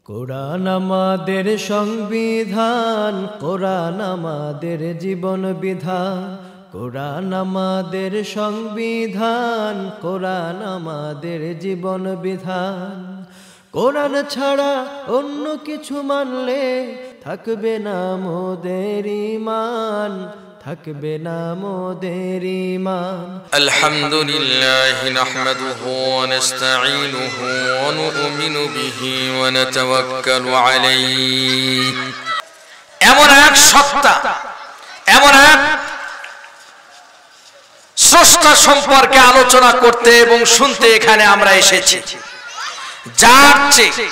কোরআন আমাদের সংবিধান, কোরআন আমাদের জীবন বিধান। কোরআন আমাদের সংবিধান, কোরআন আমাদের জীবন বিধান। কোরআন ছাড়া অন্য কিছু মানলে থাকবে না মোদের ঈমান, থাকবে না মোদের ঈমান। আলহামদুলিল্লাহ নাহমাদুহু ওয়া নাস্তাঈনুহু ওয়া নু'মিনু বিহি ওয়া নাতাওয়াক্কালু আলাইহি। এমন এক সত্তা, এমন এক স্রষ্টা সম্পর্কে আলোচনা করতে এবং শুনতে এখানে আমরা এসেছি, যার চেয়ে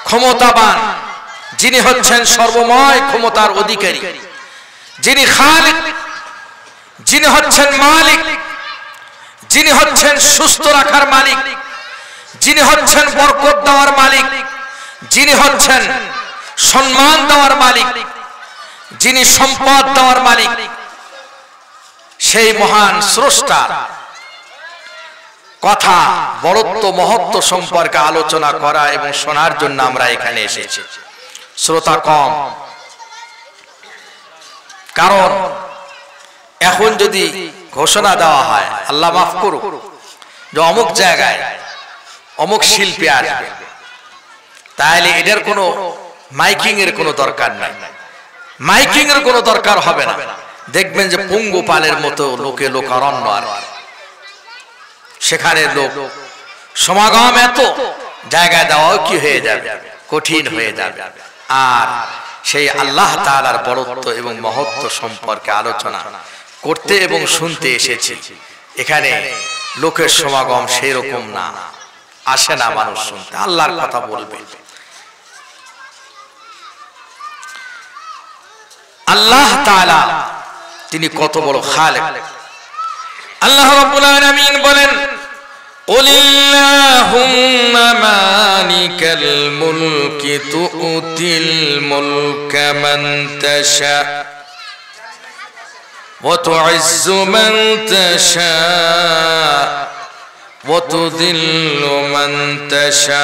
ক্ষমতাবান, যিনি হচ্ছেন সর্বময় ক্ষমতার অধিকারী, যিনি খালিক, যিনি হচ্ছেন মালিক, যিনি হচ্ছেন সুস্থ রাখার মালিক, যিনি হচ্ছেন বরকত দেওয়ার মালিক, যিনি হচ্ছেন সম্মান দেওয়ার মালিক, যিনি সম্পদ দেওয়ার মালিক, সেই মহান স্রষ্টার কথা, বড়ত্ব, মহত্ব সম্পর্কে আলোচনা করা এবং শোনার জন্য আমরা এখানে এসেছি। শ্রোতা কম, কারণ এখন যদি ঘোষণা দেওয়া হয়, আল্লাহ মাফ করুক, যে অমুক জায়গায় অমুক শিল্পী আসবে, তাহলে এটার কোনো মাইকিং এর কোনো দরকার নাই, মাইকিং এর কোনো দরকার হবে না। দেখবেন যে পঙ্গুপালের মতো লোকে লোকারণ্য, আর সেখানে লোক সমাগম এত, জায়গা দেওয়াও কি হয়ে যাবে, কঠিন হয়ে যাবে। আর সেই আল্লাহ তাআলার বড়ত্ব এবং মহত্ব সম্পর্কে আলোচনা করতে এবং শুনতে এসেছি। এখানে লোকের সমাগম সেই রকম না, আসে না মানুষ শুনতে, আল্লাহর কথা বলবে। আল্লাহ তাআলা তিনি কত বড় খালিক। আল্লাহ রাব্বুল আলামিন বলেন, কুলিল্লাহুম্মা মালিকাল মুলকি তু'তিল মুলকা মান তাশা ওয়া তু'ইজ্জু মান তাশা ওয়া তুযিল্লু মান তাশা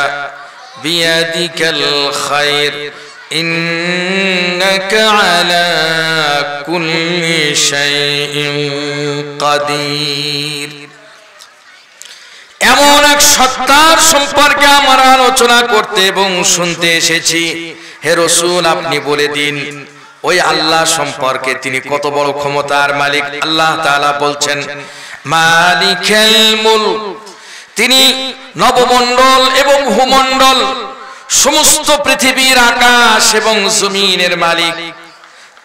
বিয়াদিকাল খায়র ইন্নাকা আলা কুল্লি শাইইন কাদির। এমন এক সত্তার সম্পর্কে আমরা আলোচনা করতে এবং শুনতে এসেছি। হে রাসূল, আপনি বলে দিন ওই আল্লাহ সম্পর্কে, তিনি কত বড় ক্ষমতার মালিক। আল্লাহ তাআলা বলছেন, মালিকাল মুলক, তিনি নবমণ্ডল এবং ভূমণ্ডল, সমস্ত পৃথিবীর আকাশ এবং জমিনের মালিক।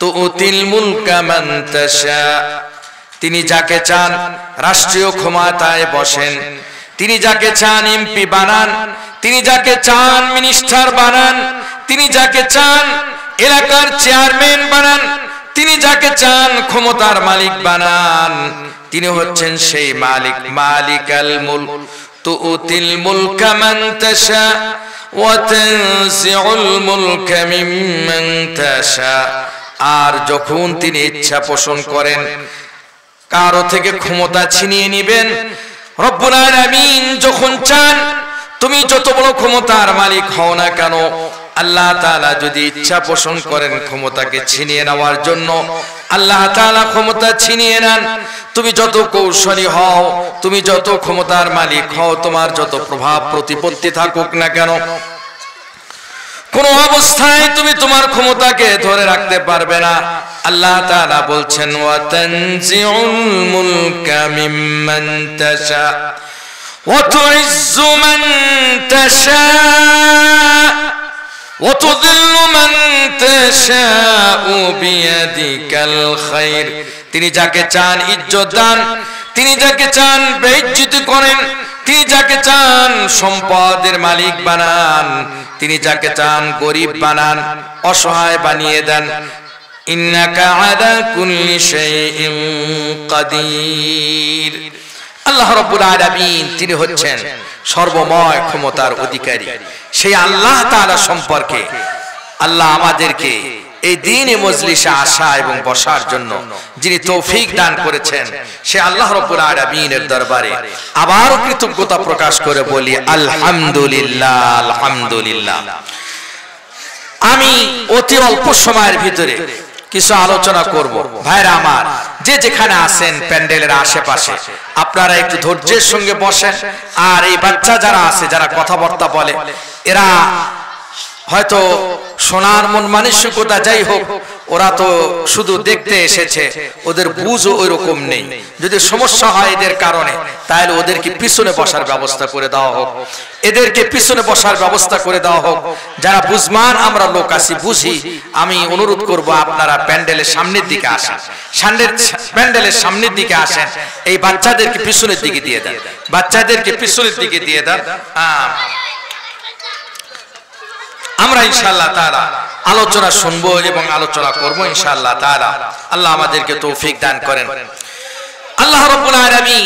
তু'তিল মুলকা মান তাশা, তিনি যাকে চান রাষ্ট্রীয় ক্ষমতায় বসেন, তিনি যাকে চান এমপি বানান, তিনি যাকে চান মিনিস্টার বানান, তিনি যাকে চান এলাকার চেয়ারম্যান বানান, তিনি যাকে চান ক্ষমতার মালিক বানান। তিনি হচ্ছেন সেই মালিক। মালিকাল মুলক তু'তিল মুলকা মান তাশা ওয়া তানজিউল মুলকা মিম্মান তাশা, আর যখন তিনি ইচ্ছা পোষণ করেন কারো থেকে ক্ষমতা ছিনিয়ে নেবেন। রব্বুল আলামিন যখন চান, তুমি যত বড় ক্ষমতার মালিক হও না কেন, আল্লাহ তাআলা যদি ইচ্ছা পোষণ করেন ক্ষমতাকে ছিনিয়ে নেওয়ার জন্য, আল্লাহ তাআলা ক্ষমতা ছিনিয়ে নেন। তুমি যত কৌশলী হও, তুমি যত ক্ষমতার মালিক হও, তোমার যত প্রভাব প্রতিপত্তি থাকুক না কেন, কোন অবস্থায় তুমি তোমার ক্ষমতাকে ধরে রাখতে পারবে না। আল্লাহ তাআলা বলছেন, ওয়া তানজিউল মুলকা মিম্মান তাশা ওয়া তু'ইজ্জু মান তাশা ওয়া তুযিল্লু মান তাশা বিয়াদিকাল খায়র, তিনি যাকে চান ইজ্জত দান, তিনি যাকে চান বেইজ্জতি করেন, তিনি যাকে চান সম্পদের মালিক বানান, তিনি যাকে চান গরিব বানান, অসহায় বানিয়ে দেন। ইন্নাকা আলা কুল্লি শাইইন কাদির। আল্লাহ রাব্বুল আলামিন তিনি হচ্ছেন সর্বময় ক্ষমতার অধিকারী। সেই আল্লাহ তাআলা সম্পর্কে আল্লাহ আমাদেরকে এই দ্বীনি মজলিসে আসা এবং বসার জন্য যিনি তৌফিক দান করেছেন সে আল্লাহ রাব্বুল আলামিনের দরবারে আবারও কৃতজ্ঞতা প্রকাশ করে বলি আলহামদুলিল্লাহ, আলহামদুলিল্লাহ। আমি অতি অল্প সময়ের ভিতরে কিছু আলোচনা করব। ভাইরা আমার, যে যেখানে আছেন প্যান্ডেলের আশেপাশে আপনারা একটু ধৈর্যের সঙ্গে বসেন। আর এই বাচ্চা যারা আছে, যারা কথাবার্তা বলে, এরা হয়তো সোনার মন মানসিকতা যাই হোক, ওরা তো শুধু দেখতে এসেছে, ওদের বুঝও ওই রকম নেই। যদি সমস্যা হয় এদের কারণে, তাহলে ওদেরকে পিছনে বসার ব্যবস্থা করে দেওয়া হোক, এদেরকে পিছনে বসার ব্যবস্থা করে দেওয়া হোক। যারা বুঝমান আমরা লোক আছি, বুঝি, আমি অনুরোধ করব আপনারা প্যান্ডেলের সামনের দিকে আসেন, প্যান্ডেলের সামনের দিকে আসেন। এই বাচ্চাদেরকে পিছনের দিকে দিয়ে দেন, বাচ্চাদেরকে পিছনের দিকে দিয়ে দেন। আমরা ইনশাআল্লাহ তাআলা আলোচনা শুনবো এবং আলোচনা করবো ইনশাআল্লাহ তাআলা। আল্লাহ আমাদেরকে তৌফিক দান করেন। আল্লাহ রাব্বুল আলামিন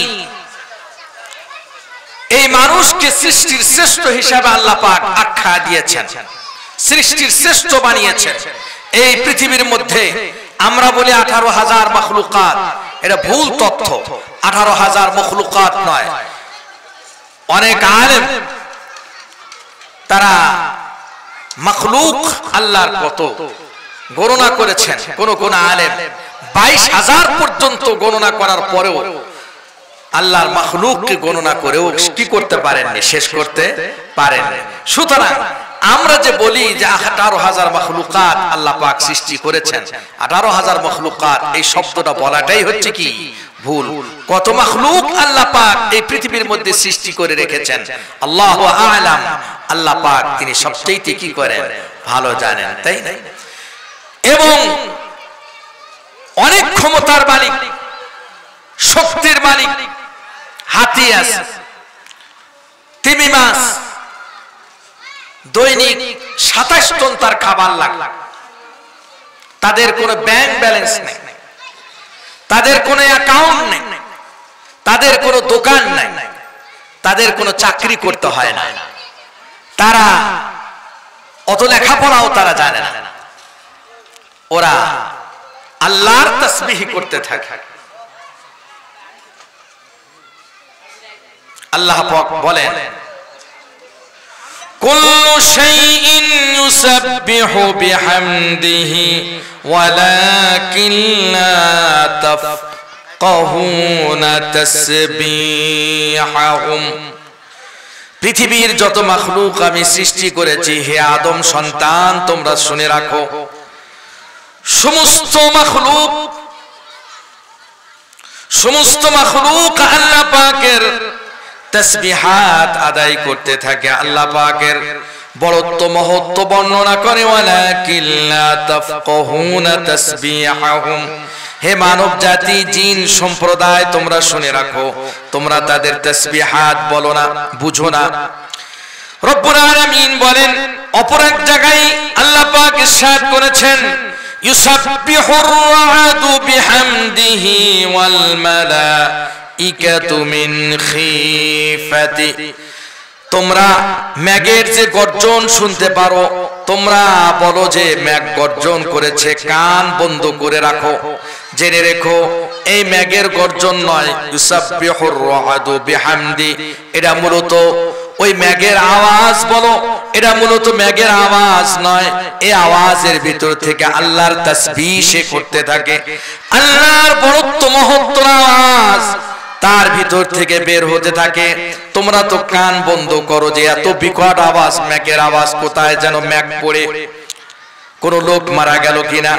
এই মানুষকে সৃষ্টির শ্রেষ্ঠ হিসাবে আল্লাহ পাক আখ্যা দিয়েছেন, সৃষ্টির শ্রেষ্ঠ বানিয়েছেন। এই পৃথিবীর মধ্যে আমরা বলি 18,000 মাখলুকাত, এটা ভুল তথ্য। 18,000 মাখলুকাত নয়। অনেক আলেম তারা মাখলুক আল্লাহর কত গণনা করেছেন। কোন কোন আলেম 22,000 পর্যন্ত গণনা করার পরেও আল্লাহর মাখলুককে গণনা করেও কি করতে পারেননি, শেষ করতে পারেননি। সুতরাং আমরা যে বলি যে 18,000 মাখলুকাত আল্লাহ পাক সৃষ্টি করেছেন, 18,000 মাখলুকাত এই শব্দটা বলাটাই হচ্ছে কি ভুল। কত মাখলুক আল্লাহ পাক এই পৃথিবীর মধ্যে সৃষ্টি করে রেখেছেন আল্লাহু আ'লাম। আল্লাহ পাক তিনি সবচেয়ে কি করেন ভালো জানেন, তাই না? এবং অনেক ক্ষমতার মালিক, শক্তির মালিক। হাতি আছে, তিমি মাছ দৈনিক 27 টন তার খাবার লাগে। তাদের কোনো ব্যাংক ব্যালেন্স নেই, তাদের কোনো অ্যাকাউন্ট নেই, তাদের কোনো দোকান নেই, তাদের কোনো চাকরি করতে হয় না, তারা অত লেখাপড়াও তারা জানে না। ওরা আল্লাহর তাসবিহ করতে থাকে। আল্লাহ পাক বলেন কুল্লু শাইইন ইউসাব্বিহু বিহামদিহি ওয়ালাকিন লা তাফকাহুনা তাসবিহাহুম। পৃথিবীর যত মাখলুক আমি সৃষ্টি করেছি, হে আদম সন্তান তোমরা শুনে রাখো, সমস্ত মাখলুক আল্লাহ পাকের তাসবিহাত আদায় করতে থাকে, আল্লাহ পাকের বড়ত্ব মহত্ব বর্ণনা করে। ওয়ালাকিন লা তাফকাহুনা তাসবিহাহুম। হে মানব জাতি, জিন সম্প্রদায় তোমরা শুনে রাখো, তোমরা তাদের তাসবিহাত বলো না, বুঝো না। রব্বুল আলামিন বলেন অপর এক জায়গায় আল্লাহ পাক ইরশাদ করেছেন ইউসাব্বিহুর রা'দু বিহামদিহি ওয়াল মালাইকাতু মিন খিফাতি। তোমরা মেঘের যে গর্জন শুনতে পারো, তোমরা বলো যে মেঘ গর্জন করেছে, কান বন্ধ করে রাখো, জেনে রেখো এই মেঘের গর্জন নয়, ইউসাব্বিহুর রা'দু বিহামদি, এটা মূলত ওই মেঘের আওয়াজ বলো, এটা মূলত মেঘের আওয়াজ নয়, এই আওয়াজের ভিতর থেকে আল্লাহর তাসবিহ সে করতে থাকে। আল্লাহর বড়ত্ব মহত্বর আওয়াজ তার ভিতর থেকে বের হতে থাকে। তোমরা তো কান বন্ধ করো যে এত বিকট আওয়াজ, মেঘের আওয়াজ, কোথায় যেন মেঘ পড়ে কোন লোক মারা গেল কিনা।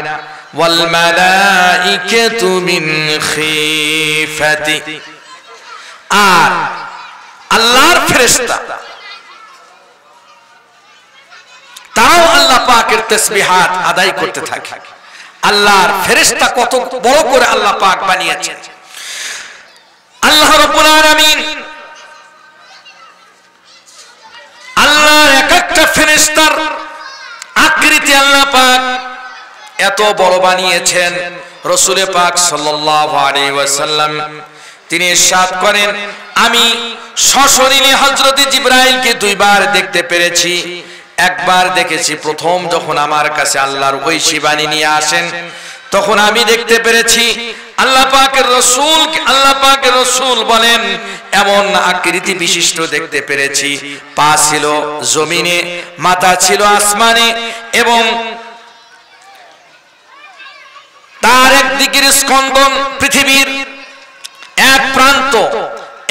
ওয়াল মালাইকাতু মিন খিফাতি, আর আল্লাহর ফেরেশতা তারাও আল্লাহ পাকের তাসবিহাত আদায় করতে থাকে। আল্লাহর ফেরেশতা কত বড় করে আল্লাহ পাক বানিয়েছেন। আল্লাহ রাব্বুল আলামিন আল্লাহর এক একটা ফেরেশতার আকৃতি আল্লাহ পাক এত বড় বানিয়েছেন। রাসূল পাক সাল্লাল্লাহু আলাইহি ওয়াসাল্লাম তিনি ইরশাদ করেন, আমি সশরীরে হযরত জিবরাইলকে 2 বার দেখতে পেরেছি। একবার দেখেছি, প্রথম যখন আমার কাছে আল্লাহর ঐশী বাণী নিয়ে আসেন তখন আমি দেখতে পেরেছি আল্লাহ পাকের রসূল বলেন এমন আকৃতি বিশিষ্ট দেখতে পেরেছি। পা ছিল জমিনে, মাথা ছিল আসমানে, এবং তার একদিকের স্কন্দন পৃথিবীর এক প্রান্ত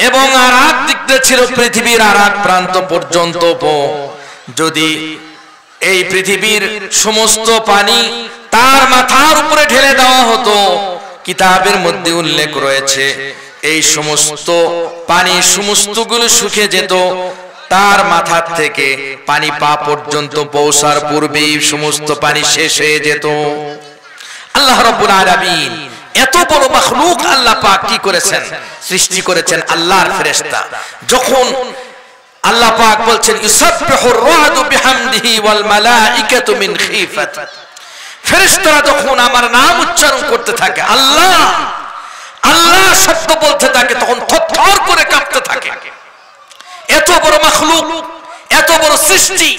এবং আর এক দিকটা ছিল পৃথিবীর আর এক প্রান্ত পর্যন্ত। যদি এই পৃথিবীর সমস্ত পানি তার মাথার উপরে ঢেলে দেওয়া হতো, কিতাবের মধ্যে উল্লেখ রয়েছে এই সমস্ত পানি সমস্তগুলো শুকিয়ে যেত, তার মাথা থেকে পানি পা পর্যন্ত পৌঁছার পূর্বেই সমস্ত পানি শেষ হয়ে যেত। আল্লাহ রাব্বুল আলামিন এত বড় মাখলুক আল্লাহ পাক কি করেছেন? সৃষ্টি করেছেন আল্লাহর ফেরেশতা। যখন আল্লাহ পাক বলছেন ইউসাব্বিহুর রাদু বিহামদিহি ওয়াল মালাইকাতু মিন খিফাতি, ফেরেশতারা যখন আমার নাম উচ্চারণ করতে থাকে, আল্লাহ আল্লাহ শব্দ বলতে থাকে, তখন থরথর করে কাঁপতে থাকে। এত বড় মাখলুক, এত বড় সৃষ্টি,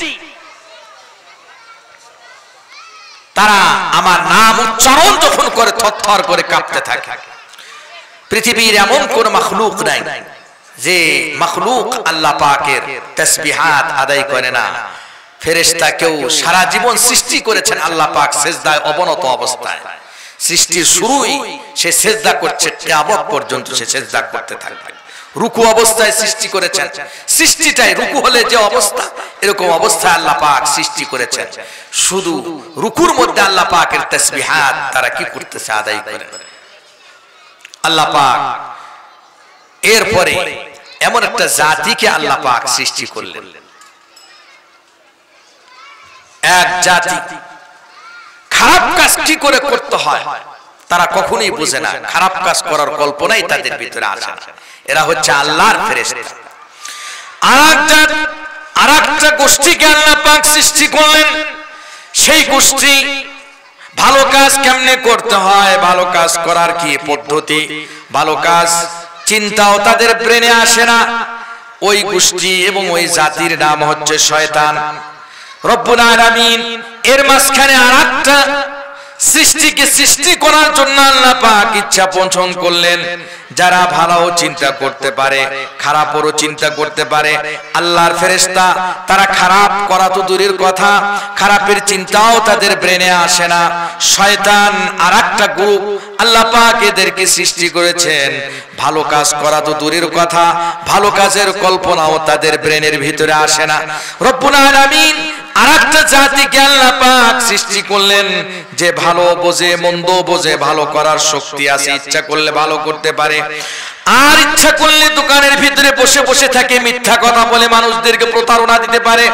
তারা আমার নাম উচ্চারণ যখন করে থরথর করে কাঁপতে থাকে। পৃথিবীর এমন কোন মাখলুক নাই যে মাখলুক আল্লাহ পাকের তাসবিহাত আদায় করে না। ফেরেশতা কেউ সারা জীবন সৃষ্টি করেছেন আল্লাহ পাক সিজদায় অবনত অবস্থায়। সৃষ্টির শুরুই সে সিজদা করছে, কিয়ামত পর্যন্ত সে সিজদা করতে থাকবে। রুকু অবস্থায় সৃষ্টি করেছেন, সৃষ্টিটাই রুকু হলে যে অবস্থা, এরকম অবস্থায় আল্লাহ পাক সৃষ্টি করেছেন। শুধু রুকুর মধ্যে আল্লাহ পাকের তাসবিহাত তারা কি করতেছে? আদায় করে। আল্লাহ পাক এরপরে এমন একটা জাতিকে আল্লাহ পাক সৃষ্টি করলেন, এক জাতি খারাপ কাজ কি করে করতে হয় তারা কখনোই বুঝে না, খারাপ কাজ করার কল্পনাই তাদের ভিতরে আসে না। এরা হচ্ছে আল্লাহর ফেরেশতা। আরেকটা গোষ্ঠীকে আল্লাহ পাক সৃষ্টি করলেন, সেই গোষ্ঠী ভালো কাজ কেমনে করতে হয়, ভালো কাজ করার কি পদ্ধতি, ভালো কাজ চিন্তাও তাদের ব্রেনে আসে না। ওই গোষ্ঠী এবং ওই জাতির নাম হচ্ছে শয়তান। রব্বুল আলামিন এর মাঝখানে আরেকটা সৃষ্টিকে সৃষ্টি করার জন্য আল্লাহ পাক ইচ্ছা পোষণ করলেন, যারা ভালো চিন্তা করতে পারে, খারাপও চিন্তা করতে পারে। আল্লাহর ফেরেশতা তারা খারাপ করা তো দূরের কথা, খারাপের চিন্তাও তাদের ব্রেনে আসে না। শয়তান আরেকটা গ্রুপ, আল্লাহ পাক এদেরকে সৃষ্টি করেছেন, ভালো কাজ করা তো দূরের কথা, ভালো কাজের কল্পনাও তাদের ব্রেনের ভিতরে আসে না। রব্বুল আলামিন আরেকটা জাতিকে আল্লাহ পাক সৃষ্টি করলেন, যে ভালো বোঝে, মন্দ বোঝে, ভালো করার শক্তি আছে, ইচ্ছা করলে ভালো করতে পারে, আর ইচ্ছা করলে দোকানের ভিতরে বসে বসে থাকে মিথ্যা কথা বলে মানুষদেরকে প্রতারণা দিতে পারে।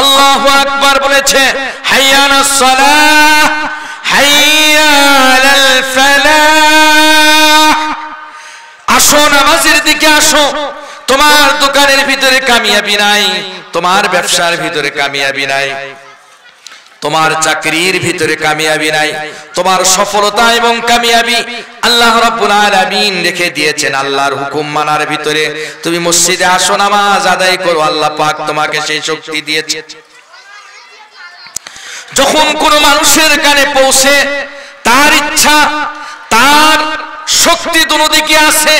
আল্লাহু আকবার বলেছে, হাইয়া আলাস সালাহ হাইয়া আলাল ফালাহ, আসো নামাজের দিকে আসো। তোমার দোকানের ভিতরে কামিয়াবি নাই, তোমার ব্যবসার ভিতরে কামিয়াবি নাই, তোমার চাকরির ভিতরে কামিয়াবি নাই, তোমার সফলতা এবং কামিয়াবি আল্লাহ রাব্বুল আলামিন রেখে দিয়েছেন আল্লাহর হুকুম মানার ভিতরে। তুমি মসজিদে আসো, নামাজ আদায় করো, আল্লাহ পাক তোমাকে সেই শক্তি দিয়েছে। যখন কোনো মানুষের কানে পৌঁছে, তার ইচ্ছা, তার শক্তি দুদিকে আছে,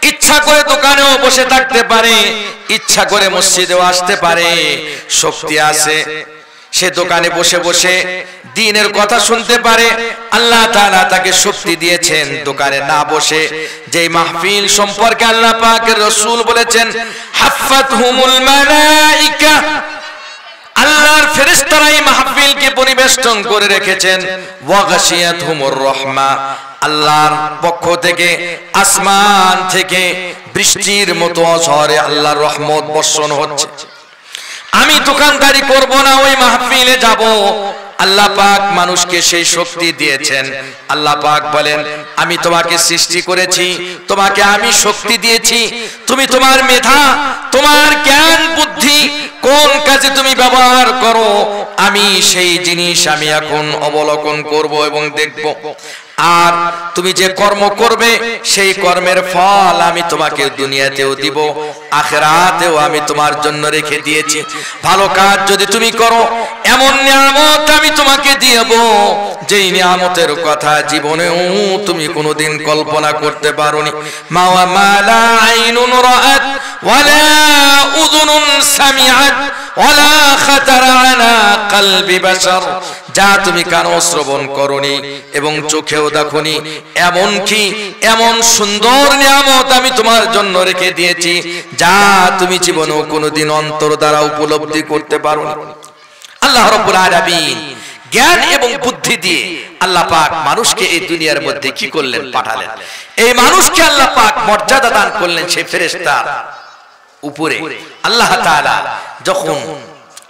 ইচ্ছা করে দোকানেও বসে থাকতে পারে, ইচ্ছা করে মসজিদেও আসতে পারে, শক্তি আছে, সে দোকানে বসে বসে দ্বীনের কথা শুনতে পারে। আল্লাহ তাআলা তাকে শক্তি দিয়েছেন দোকানে না বসে। যে মাহফিল সম্পর্কে আল্লাহ পাকের রাসূল বলেছেন, হাফাতহুমুল মালাইকা, আল্লাহর ফেরেশতারা এই মাহফিলকে পরিবেষ্টন করে রেখেছেন। ওয়া গাশিয়াতহুমুর রাহমা, আল্লাহর পক্ষ থেকে, আসমান থেকে বৃষ্টির মতো ঝরে আল্লাহর রহমত বর্ষণ হচ্ছে। আমি দোকানদারি করব না, ওই মাহফিলে যাব। আল্লাহ পাক মানুষকে সেই শক্তি দিয়েছেন। আল্লাহ পাক বলেন, আমি তোমাকে সৃষ্টি করেছি, তোমাকে আমি শক্তি দিয়েছি, তুমি তোমার মেধা, তোমার জ্ঞান বুদ্ধি কোন কাজে তুমি ব্যবহার করো, আমি সেই জিনিস আমি এখন অবলোকন করব এবং দেখব। আর তুমি যে কর্ম করবে সেই কর্মের ফল আমি তোমাকে দুনিয়াতেও দিব, আখিরাতেও আমি তোমার জন্য রেখে দিয়েছি। ভালো কাজ যদি তুমি করো এমন নিয়ামত আমি তোমাকে দিব যেই নিয়ামতের কথা জীবনেও তুমি কোনোদিন কল্পনা করতে পারোনি। মালা আইনুন রাআত ওয়ালা উযুনুন সামিআত ওয়ালা খাতারা আলা কলবি বাশার, যা তুমি কানে শ্রবণ করনি এবং চোখেও দেখনি, এমন কি এমন সুন্দর নিয়ামত আমি তোমার জন্য রেখে দিয়েছি যা তুমি জীবনেও কোনোদিন অন্তর দ্বারা উপলব্ধি করতে পারোনি। আল্লাহ রাব্বুল আলামিন জ্ঞান এবং বুদ্ধি দিয়ে আল্লাহ পাক মানুষকে এই দুনিয়ার মধ্যে কি করলেন? পাঠালেন। এই মানুষকে আল্লাহ পাক মর্যাদা দান করলেন সেই ফেরেশতার উপরে। আল্লাহ তাআলা যখন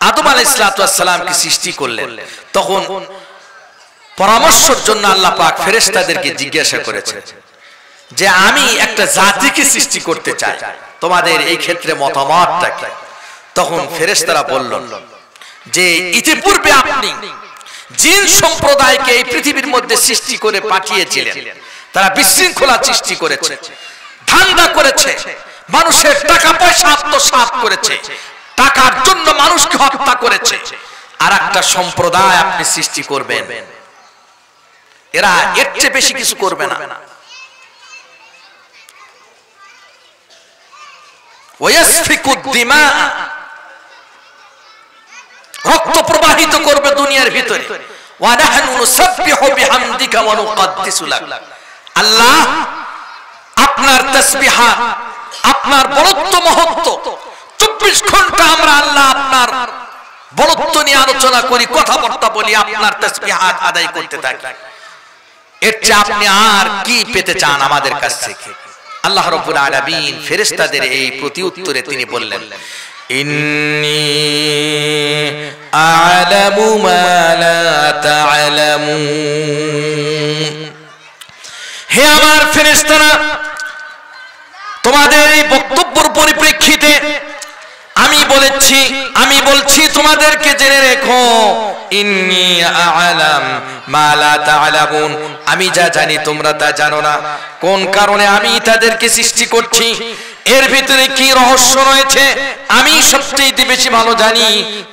আদম আলাইহিস সালামকে সৃষ্টি করলেন তখন পরামর্শের জন্য আল্লাহ পাক ফেরেশতাদেরকে জিজ্ঞাসা করেছেন যে আমি একটা জাতিকে সৃষ্টি করতে চাই, তোমাদের এই ক্ষেত্রে মতামতটা কি? তখন ফেরেশতারা বললেন যে ইতিপূর্বে আপনি জিন সম্প্রদায়কে এই পৃথিবীর মধ্যে সৃষ্টি করে পাঠিয়েছিলেন, তারা বিশৃঙ্খলা সৃষ্টি করেছে, ধান্দা করেছে, মানুষের টাকা পয়সা আত্মসাৎ করেছে, টাকার জন্য মানুষকে হত্যা করেছে। আর একটা সম্প্রদায় আপনি সৃষ্টি করবেন, এরা এর চেয়ে বেশি কিছু করবে না। ওয়াসফিকুদ দিমা, রক্ত প্রবাহিত করবে দুনিয়ার ভিতরে। ওয়া নাহনু নুসাব্বিহু বিহামদিকা ওয়া নুকদ্দিসু লাক, আল্লাহ আপনার তাসবিহাত, আপনার বড়ত্ব মহত্ব 24 ঘন্টা আমরা আল্লাহ আপনার বড়ত্ব নিয়ে আলোচনা করি, কথাবার্তা বলি, আপনার তাসবিহাত আদায় করতে থাকি। এর চেয়ে আপনি আর কি পেতে চান আমাদের কাছ থেকে? আল্লাহ রাব্বুল আলামিন ফেরেশতাদের এই প্রতিউত্তরে তিনি বললেন, ইন্নী আ'লামু মা লা তা'লামুন, হে আমার ফেরেশতারা, তোমাদের এই বক্তব্যের পরিপ্রেক্ষিতে আমি বলছি তোমাদেরকে জেনে রেখো, ইন্নী আ'লাম মা লা তা'লামুন, আমি যা জানি তোমরা তা জানো না। কোন কারণে আমি তাদেরকে সৃষ্টি করছি, এর ভিতরে কি রহস্য রয়েছে আমি সবচেয়ে বেশি ভালো জানি,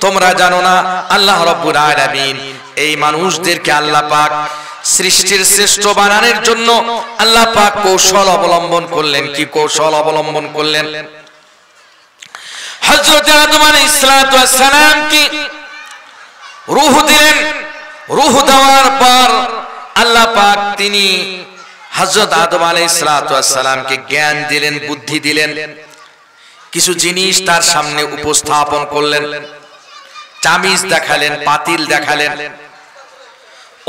তোমরা জানো না। আল্লাহ রাব্বুল আলামিন এই মানুষদেরকে আল্লাহ পাক সৃষ্টির শ্রেষ্ঠ বানানোর জন্য আল্লাহ পাক কৌশল অবলম্বন করলেন। কি কৌশল অবলম্বন করলেন? হযরত আদম আলাইহিস সালাম কি রূহ দিলেন। রূহ দেওয়ার পর আল্লাহ পাক তিনি হযরত আদম আলাইহিস সালামকে জ্ঞান দিলেন, বুদ্ধি দিলেন, কিছু জিনিস তার সামনে উপস্থাপন করলেন, চামিচ দেখালেন, পাতিল দেখালেন,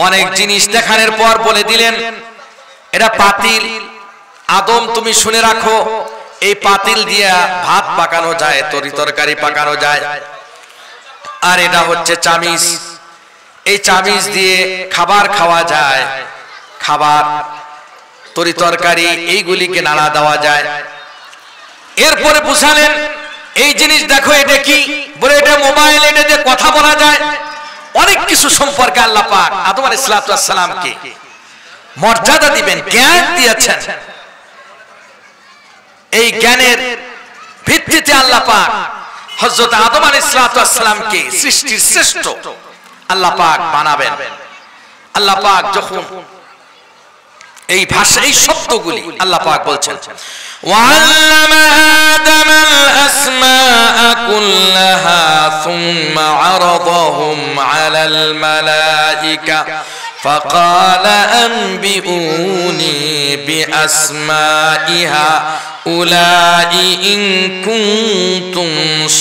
অনেক জিনিস দেখানোর পর বলে দিলেন এটা পাতিল, আদম তুমি শুনে রাখো, এই পাতিল দিয়ে ভাত পাকানো যায়, তরকারি পাকানো যায়। আর এটা হচ্ছে চামিচ, এই চামিচ দিয়ে খাবার খাওয়া যায়, খাবার তরকারি এইগুলিকে নাড়া দেওয়া যায়। এরপরে বুঝালেন এই জিনিস দেখো এটা কি, বলে এটা মোবাইল, এটা দিয়ে কথা বলা যায়। অনেক কিছু সম্পর্কে আল্লাহ পাক আদম আলাইহিস সালামকে মর্যাদা দিবেন, জ্ঞান দিয়েছেন। এই জ্ঞানের ভিত্তিতে আল্লাহ পাক হযরত আদম আলাইহিস সালামকে সৃষ্টির শ্রেষ্ঠ আল্লাহ পাক বানাবেন। আল্লাহ পাক যখন এই ভাষা, এই শব্দগুলি আল্লাহ পাক বলছেন, ওয়াল্লামা আদামাল আসমাআ কুল্লাহা সুম্মা আরাদাহুম আলাল মালাইকা ফাকালা আনবিউনি বিআসমাইহা উলাই ইন কুনতুম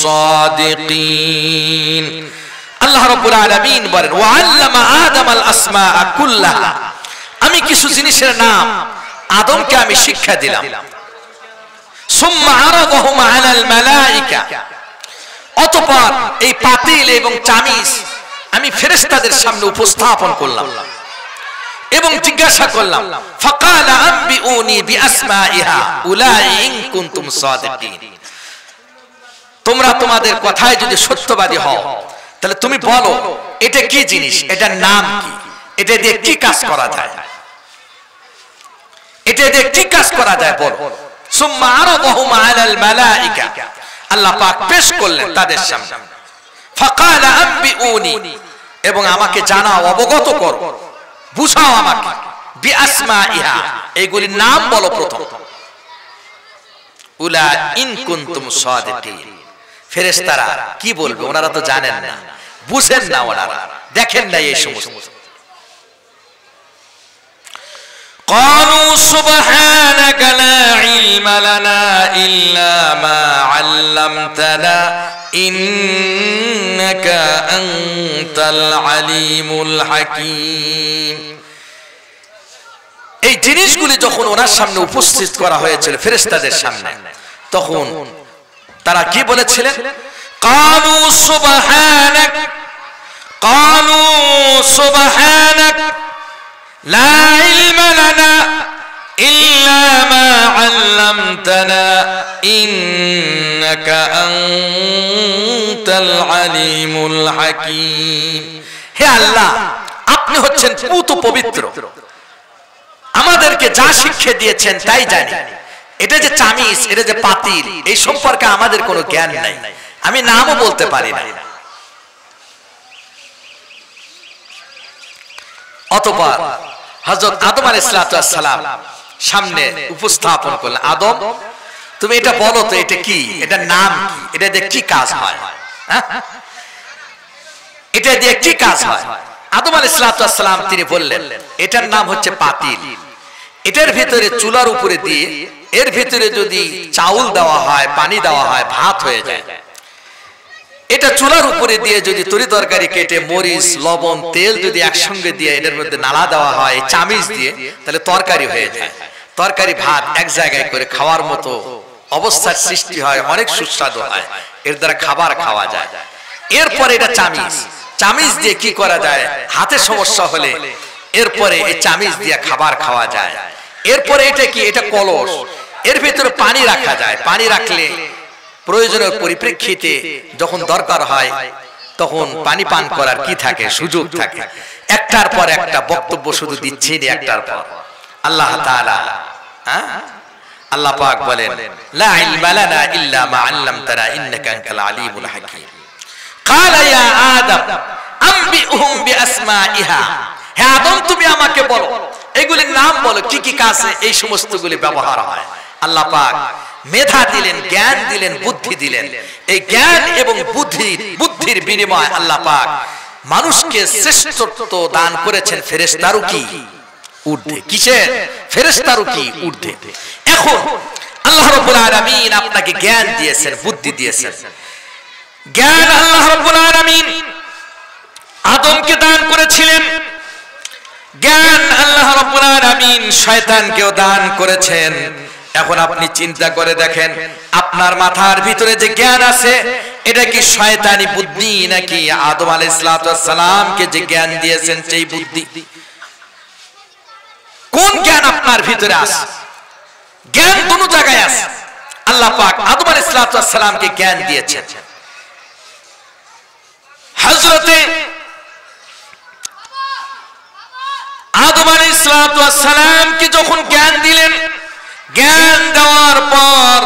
সাদিকিন। আল্লাহ রাব্বুল আলামিন বলেন, ওয়াল্লামা আদামাল আসমাআ কুল্লাহা, আমি কিছু জিনিসের নাম আদমকে আমি শিক্ষা দিলাম। সুম্মা আরাদাহুম আলাল মালাইকা, অতঃপর এই পাতিল এবং চামিচ আমি ফেরেশতাদের সামনে উপস্থাপন করলাম এবং জিজ্ঞাসা করলাম, ফাকালা আনবিউনি বিআসমাইহা উলাই ইন কুনতুম সাদিকিন, তোমরা তোমাদের কথায় যদি সত্যবাদী হও তাহলে তুমি বলো এটা কি জিনিস, এটার নাম কি, এটা দিয়ে কি কাজ করা যায়। এটা দিয়ে কি কাজ করা যায় বলো। সুম্মা আরাদাহুম আলাল মালাইকা, আল্লাহ পাক পেশ করলেন তাদের সামনে। ফাকালা আনবিউনি, এবং আমাকে জানাও, অবগত করো, বুঝাও আমাকে, বিআসমাইহা, এইগুলির নাম বলো প্রথম। উলা ইন কুনতুম সাদিকিন, ফেরেশতারা কি বলবে ওনারা তো জানেন না, বুঝেন না, ওনারা দেখেন না এই সমস্ত। قالوا سبحانك لا علم لنا إلا ما علمتنا إنك أنت العليم الحكيم। এই জিনিসগুলি যখন ওনার সামনে উপস্থিত করা হয়েছিল ফেরেশতাদের সামনে, তখন তারা কি বলেছিলেন? قالوا سبحانك لا علم لنا إلا ما علمتنا إنك أنت العليم الحكيم। হে আল্লাহ, আপনি হচ্ছেন পুত পবিত্র, আমাদেরকে যা শিক্ষা দিয়েছেন তাই জানি। এটা যে চামিচ, এটা যে পাতিল, এই সম্পর্কে আমাদের কোনো জ্ঞান নাই, আমি নামও বলতে পারি না। অতঃপর হযরত আদম আলাইহিস সালাম সামনে উপস্থাপন করলেন, আদম তুমি এটা বলো তো, এটা কি, এটার নাম কি, এটা দিয়ে কি কাজ হয়, এটা দিয়ে কি কাজ হয়? আদম আলাইহিস সালাম তিনি বললেন, এটার নাম হচ্ছে পাতিল। এটার ভিতরে চুলার উপরে দিয়ে এর ভিতরে যদি চাউল দেওয়া হয়, পানি দেওয়া হয়, ভাত হয়ে যায়। এটা চুলার উপরে দিয়ে যদি তরি তরকারি কেটে মরিচ, লবণ, তেল যদি একসঙ্গে দিয়ে এটার মধ্যে নাড়া দেওয়া হয় চামিচ দিয়ে, তাহলে তরকারি হয়ে যায়। তরকারি ভাত এক জায়গায় করে খাওয়ার মতো অবস্থার সৃষ্টি হয়, অনেক সুস্বাদু হয়, এর দ্বারা খাবার খাওয়া যায়। এরপরে এটা চামিচ দিয়ে কি করা যায়, হাতে সমস্যা হলে এরপরে এই চামিচ দিয়ে খাবার খাওয়া যায়। এরপরে এটা কি, এটা কলস, এর ভিতরে পানি রাখা যায়। পানি রাখলে প্রয়োজনের পরিপ্রেক্ষিতে যখন দরকার হয় তখন পানি পান করার কি থাকে, সুযোগ থাকে। একটার পর একটা বক্তব্য শুধু দিচ্ছেন, একটার পর। আল্লাহ তাআলা, আল্লাহ পাক বলেন, লা ইলমা লানা ইল্লা মা আল্লামতানা ইন্নাকা আনতাল আলিমুল হাকীম। ক্বালা ইয়া আদম আনবিউহুম বিআসমাইহা, হে আদম তুমি আমাকে বলো, এগুলির নাম বলো, কি কি কাজে এই সমস্তগুলি ব্যবহার হয়। আল্লাহ পাক মেধা দিলেন, জ্ঞান দিলেন, বুদ্ধি দিলেন। এই জ্ঞান এবং বুদ্ধির বিনিময়ে আল্লাহ পাক মানুষকে শ্রেষ্ঠত্ব দান করেছেন ফেরেশতারও কি ঊর্ধ্বে। কিসের? ফেরেশতারও কি ঊর্ধ্বে। এখন আল্লাহ রাব্বুল আলামিন আপনাকে জ্ঞান দিয়েছেন, বুদ্ধি দিয়েছেন। জ্ঞান আল্লাহ রাব্বুল আলামিন আদমকে দান করেছিলেন, জ্ঞান আল্লাহ রাব্বুল আলামিন শয়তানকেও দান করেছেন। এখন আপনি চিন্তা করে দেখেন, আপনার মাথার ভিতরে যে জ্ঞান আছে এটা কি শয়তানি বুদ্ধি নাকি আদম আলাইহিস সালামকে যে জ্ঞান দিয়েছেন সেই বুদ্ধি? কোন জ্ঞান আপনার ভিতরে আছে? জ্ঞান দুটো জায়গায় আছে। আল্লাহ পাক আদম আলাইহিস সালামকে জ্ঞান দিয়েছেন। হযরতে আদম আলাইহিস সালামকে যখন জ্ঞান দিলেন, জ্ঞান দেওয়ার পর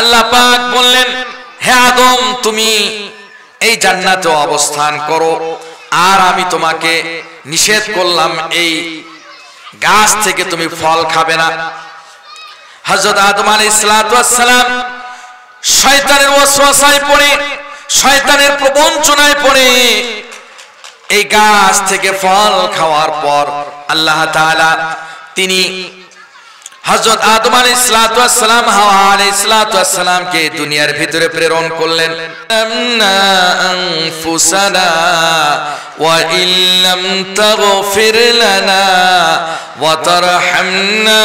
আল্লাহ পাক বললেন, হে আদম তুমি এই জান্নাতে অবস্থান করো, আর আমি তোমাকে নিষেধ করলাম এই গাছ থেকে তুমি ফল খাবে না। হযরত আদম আলাইহিস সালাম শয়তানের ওয়াসওয়াসায় পড়ে, শয়তানের প্রবঞ্চনায় পড়ে এই গাছ থেকে ফল খাওয়ার পর আল্লাহ তাআলা তিনি হযরত আদম আলাইহিস সালাম, হাওয়া আলাইহিস সালামকে দুনিয়ার ভিতরে প্রেরণ করলেন। আনফুসানা ওয়া ইল্লাম তাগফির লানা ওয়া তারহামনা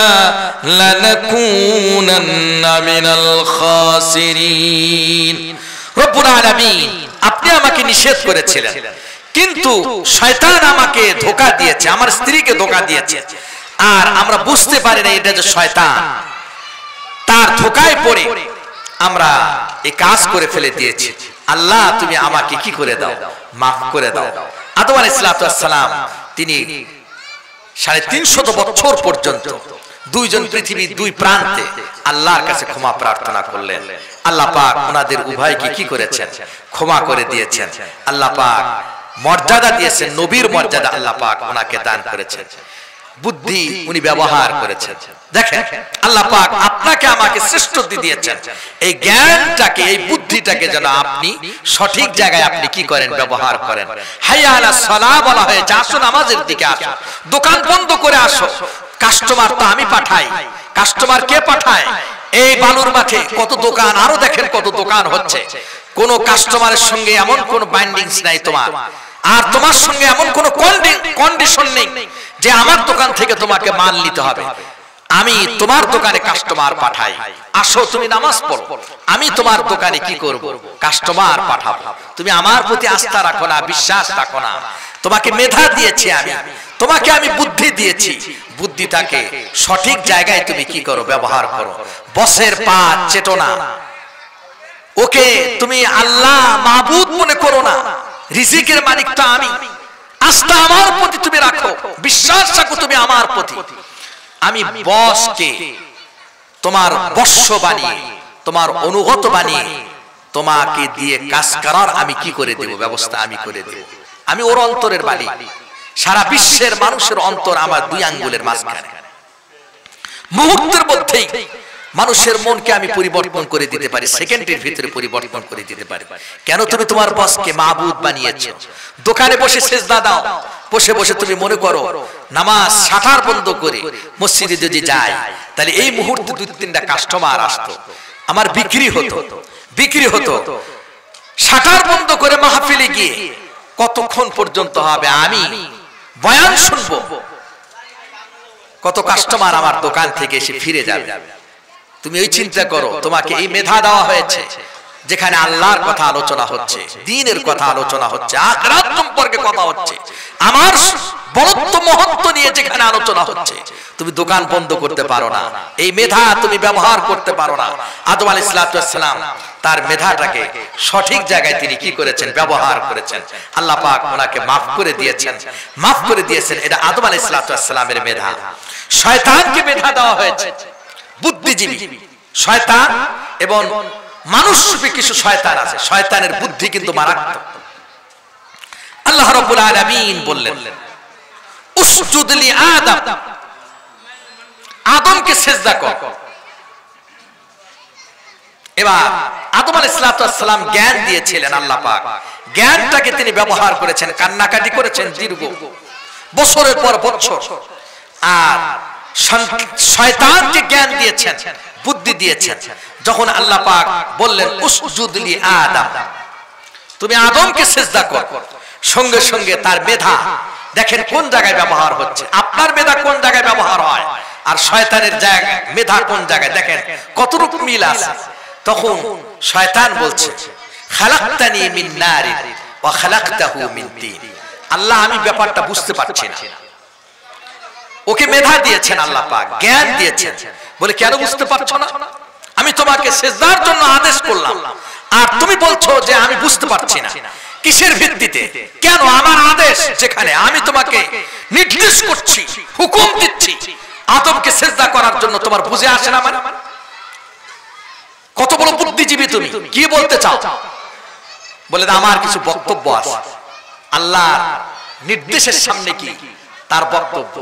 লানাকুনান্না মিনাল খাসিরিন। রব্বুল আলামিন আপনি আমাকে নিষেধ করেছিলেন, কিন্তু শয়তান আমাকে ধোঁকা দিয়েছে, আমার স্ত্রীকে ধোঁকা দিয়েছে, আর আমরা বুঝতে পারি না এটা যে শয়তান। তার ধোঁকায় পড়ে আমরা এই কাজ করে ফেলে দিয়েছি। আল্লাহ তুমি আমাকে কি করে দাও, মাফ করে দাও। আদম আলাইহিস সালাম তিনি 350 বছর পর্যন্ত দুইজন পৃথিবীর দুই প্রান্তে আল্লাহর কাছে ক্ষমা প্রার্থনা করলেন। আল্লাহ পাক ওনাদের উভয়কে কি করেছেন? ক্ষমা করে দিয়েছেন। আল্লাহ পাক মর্যাদা দিয়েছেন, নবীর মর্যাদা আল্লাহ পাক ওনাকে দান করেছেন। বুদ্ধি উনি ব্যবহার করেছেন। দেখেন আল্লাহ পাক আপনাকে আমাকে শ্রেষ্ঠত্ব দিয়েছেন, এই জ্ঞানটাকে, এই বুদ্ধিটাকে যেন আপনি সঠিক জায়গায় আপনি কি করেন? ব্যবহার করেন। হাইয়া আলাস সালাহ বলা হয়েছে, আসো নামাজের দিকে আসো, দোকান বন্ধ করে আসো। কাস্টমার তো আমি পাঠাই, কাস্টমার কে পাঠায়? এই বালুর মাঠে কত দোকান, আরো দেখেন কত দোকান হচ্ছে। কোন কাস্টমারের সঙ্গে এমন কোন বাইন্ডিংস নাই তোমার, আর তোমার সঙ্গে এমন কোন কন্ডিশন নেই যে আমার দোকান থেকে তোমাকে মাল নিতে হবে। আমি তোমার দোকানে কাস্টমার পাঠাই, আসো তুমি নামাজ পড়ো, আমি তোমার দোকানে কি করব? কাস্টমার পাঠাবো। তুমি আমার প্রতি আস্থা রাখো না, বিশ্বাস রাখো না। তোমাকে মেধা দিয়েছি আমি, তোমাকে আমি বুদ্ধি দিয়েছি, বুদ্ধিটাকে সঠিক জায়গায় তুমি কি করো? ব্যবহার করো। বসের পা চেটো না, ওকে তুমি আল্লাহ মাবুদ মনে করো না, রিজিকের মালিকটা আমি। আস্থা আমার প্রতি তুমি রাখো, বিশ্বাস রাখো তুমি আমার প্রতি। আমি বসকে তোমার বর্ষ বানিয়ে, তোমার অনুগত বানিয়ে তোমাকে দিয়ে কাজ করার আমি কি করে দেব? ব্যবস্থা আমি করে দেব। আমি ওর অন্তরের মালিক। সারা বিশ্বের মানুষের অন্তর আমার দুই আঙ্গুলের মাঝখানে। মুহূর্তের মধ্যেই মানুষের মনকে আমি পরিবর্তন করে দিতে পারি, সেকেন্ডের ভিতরে পরিবর্তন করে দিতে পারি। কেন? তুমি তোমার বসকে মাবুদ বানিয়েছো। দোকানে বসে সেজদা দাও, বসে বসে তুমি মনে করো নামাজ শাটার বন্ধ করে মসজিদে যদি যাই, তাহলে এই মুহূর্তে দুই তিনটা কাস্টমার আসতো, আমার বিক্রি হতো। শাটার বন্ধ করে মাহফিলে গিয়ে কতক্ষণ পর্যন্ত হবে? আমি বয়ান শুনবো, কত কাস্টমার আমার দোকান থেকে এসে ফিরে যাবে। তুমি ওই চিন্তা করো, তোমাকে এই মেধা দেওয়া হয়েছে যেখানে আল্লাহর কথা আলোচনা হচ্ছে, দ্বীনের কথা আলোচনা হচ্ছে, আখিরাত সম্পর্কে কথা হচ্ছে, আমার বড়ত্ব মহত্ব নিয়ে যেখানে আলোচনা হচ্ছে, তুমি দোকান বন্ধ করতে পারো না, এই মেধা তুমি ব্যবহার করতে পারো না। আদম আলাইহিস সালাম তার মেধাটাকে সঠিক জায়গায় তিনি কি করেছেন? ব্যবহার করেছেন। আল্লাহ পাক ওনাকে মাফ করে দিয়েছেন। এটা আদম আলাইহিস সালামের মেধা। শয়তানকে মেধা দেওয়া হয়েছে, বুদ্ধিজীবী শয়তান, এবং মানুষরূপী কিছু শয়তান আছে, শয়তানের বুদ্ধি কিন্তু মারাত্মক। আল্লাহ রাব্বুল আলামিন বললেন উসজুদ লি আদম, আদমকে সিজদা কর। এবার আদম আলাইহিস সালাম জ্ঞান দিয়েছিলেন আল্লাহ পাক, জ্ঞানটাকে তিনি ব্যবহার করেছেন, কান্নাকাটি করেছেন দীর্ঘ বছরের পর বছর। আর শয়তানকে জ্ঞান দিয়েছেন, বুদ্ধি দিয়েছেন। যখন আল্লাহ পাক বললেন উসজুদ লি আদম, তুমি আদমকে সিজদা কর, সঙ্গে সঙ্গে তার মেধা দেখেন কোন জায়গায় ব্যবহার হচ্ছে। আপনার মেধা কোন জায়গায় ব্যবহার হয় আর শয়তানের জায়গা মেধা কোন জায়গায়, দেখেন কতটুকু মিল আছে। তখন শয়তান বলছে খালাকতানি মিন নারিন ওয়া খালাকতাহু মিন তিন। আল্লাহ আমি ব্যাপারটা বুঝতে পারছি না। ওকে মেধা দিয়েছেন আল্লাহ পাক, জ্ঞান দিয়েছেন, বলে কেন বুঝতে পারছো না? আমি তোমাকে সিজদার জন্য আদেশ করলাম আর তুমি বলছো যে আমি বুঝতে পারছি না। কিসের ভিত্তিতে? কেন? আমার আদেশ যেখানে আমি তোমাকে নির্দেশ করছি, হুকুম দিচ্ছি আদমকে সিজদা করার জন্য, তোমার বুঝে আসে না? মানে কত বড় বুদ্ধিজীবী তুমি, কি বলতে চাও? বলে আমার কিছু বক্তব্য আছে। আল্লাহ নির্দেশের সামনে কি তার বক্তব্য?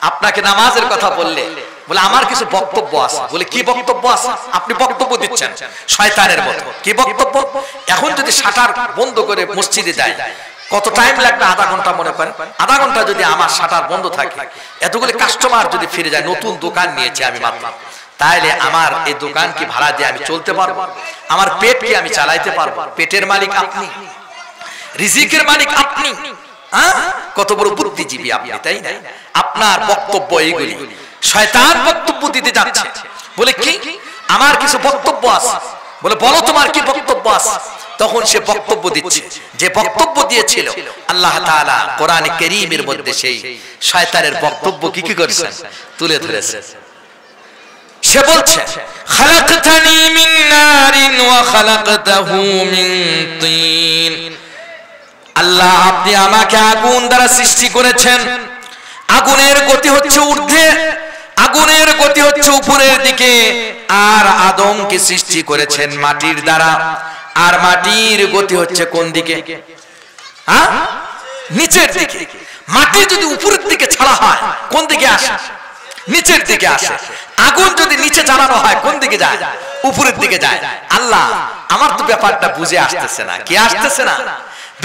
আপনাকে নামাজের কথা বললে বলে আমার কিছু বক্তব্য আছে। বলে কি বক্তব্য আছে? আপনি বক্তব্য দিচ্ছেন শয়তানের মতো। কি বক্তব্য? এখন যদি শাটার বন্ধ করে মসজিদে যাই, কত টাইম লাগবে? আধা ঘন্টা মনে করেন। আধা ঘন্টা যদি আমার শাটার বন্ধ থাকে, এতগুলো কাস্টমার যদি ফিরে যায়, নতুন দোকান নিয়েছে আমি মাত্র, তাহলে আমার এই দোকান কি ভাড়া দিয়ে আমি চলতে পারবো? আমার পেট কি আমি চালাইতে পারবো? পেটের মালিক আপনি, রিজিকের মালিক আপনি। কত বড় বুদ্ধিজীবী আপনি, তাই না? আপনার বক্তব্য এইগুলি। শয়তান বক্তব্য দিতে যাচ্ছে, বলে কি আমার কিছু বক্তব্য আছে। বলে বলো তোমার কি বক্তব্য আছে? তখন সে বক্তব্য দিচ্ছে, যে বক্তব্য দিয়েছিল আল্লাহ তাআলা কোরআনে কারীমের মধ্যে সেই শয়তানের বক্তব্য কি কি করেছেন? তুলে ধরেছেন। সে বলছে খালাকতানি মিন নারিন ওয়া খালাকতাহু মিন তিন। আল্লাহ আপনি আমাকে আগুন দ্বারা সৃষ্টি করেছেন, আগুনের গতি হচ্ছে ঊর্ধ্বে, আগুনের গতি হচ্ছে উপরের দিকে, আর আদমকে সৃষ্টি করেছেন মাটির দ্বারা, আর মাটির গতি হচ্ছে কোন দিকে? নিচের দিকে। মাটি যদি উপরের দিকে ছাড়া হয় কোন দিকে আসে? নিচের দিকে আসে। আগুন যদি নিচে জ্বালানো হয় কোন দিকে যায়? উপরের দিকে যায়। আল্লাহ, আমার তো ব্যাপারটা বুঝে আসতেছে না। কি আসতেছে না?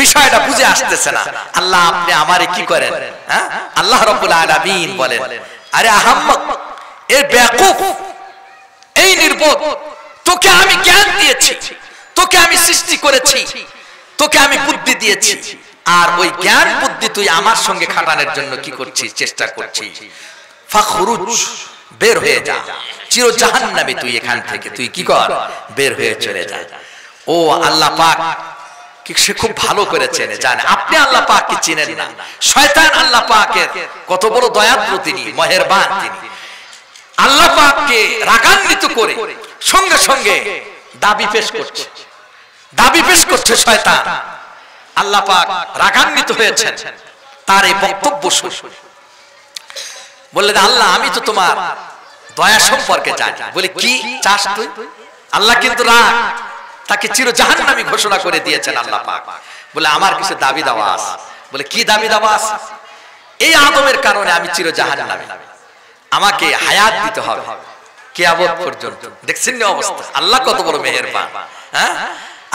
বিষয়টা বুঝে আসতেছে না। আল্লাহ, আপনি আমারে কি করেন? আল্লাহ রাব্বুল আলামিন বলেন, আরে আহাম্মক, এ বেয়াকুফ, এই নির্বোধ, তোকে আমি জ্ঞান দিয়েছি, তোকে আমি সৃষ্টি করেছি, তোকে আমি বুদ্ধি দিয়েছি, আর ওই জ্ঞান বুদ্ধি তুই আমার সঙ্গে খাটানোর জন্য কি করছিস? চেষ্টা করছিস। ফাখরুজ, বের হয়ে যা, চির জাহান্নামে তুই এখান থেকে তুই কি কর? বের হয়ে চলে যা। ও আল্লাহ পাক সে খুব ভালো করে চেনে, জানে। আপনি আল্লাহ পাককে চিনেন না। শয়তান আল্লাহ পাকের কত বড় দয়াদ্র তিনি, মেহেরবান তিনি। আল্লাহ পাককে রাগান্বিত করে সঙ্গে সঙ্গে দাবি পেশ করছে, দাবি পেশ করছে শয়তান। আল্লাহ পাক রাগান্বিত হয়েছেন তার এই বক্তব্য শুনে। বললেন, আল্লাহ, আমি তো তোমার দয়া সম্পর্কে জানি। বলে, কি চাস তুই? আল্লাহ কিন্তু রাগ, তাকে চির জাহান্নামী ঘোষণা করে দিয়েছেন আল্লাহ পাক। বলে, আমার কিছু দাবি দাওয়া আছে। বলে, কি দাবি দাওয়া আছে? এই আদমের কারণে আমি চির জাহান্নামী, আমাকে হায়াত দিতে হবে কিয়ামত পর্যন্ত। দেখছেন না অবস্থা? আল্লাহ কত বড় মেহেরবান।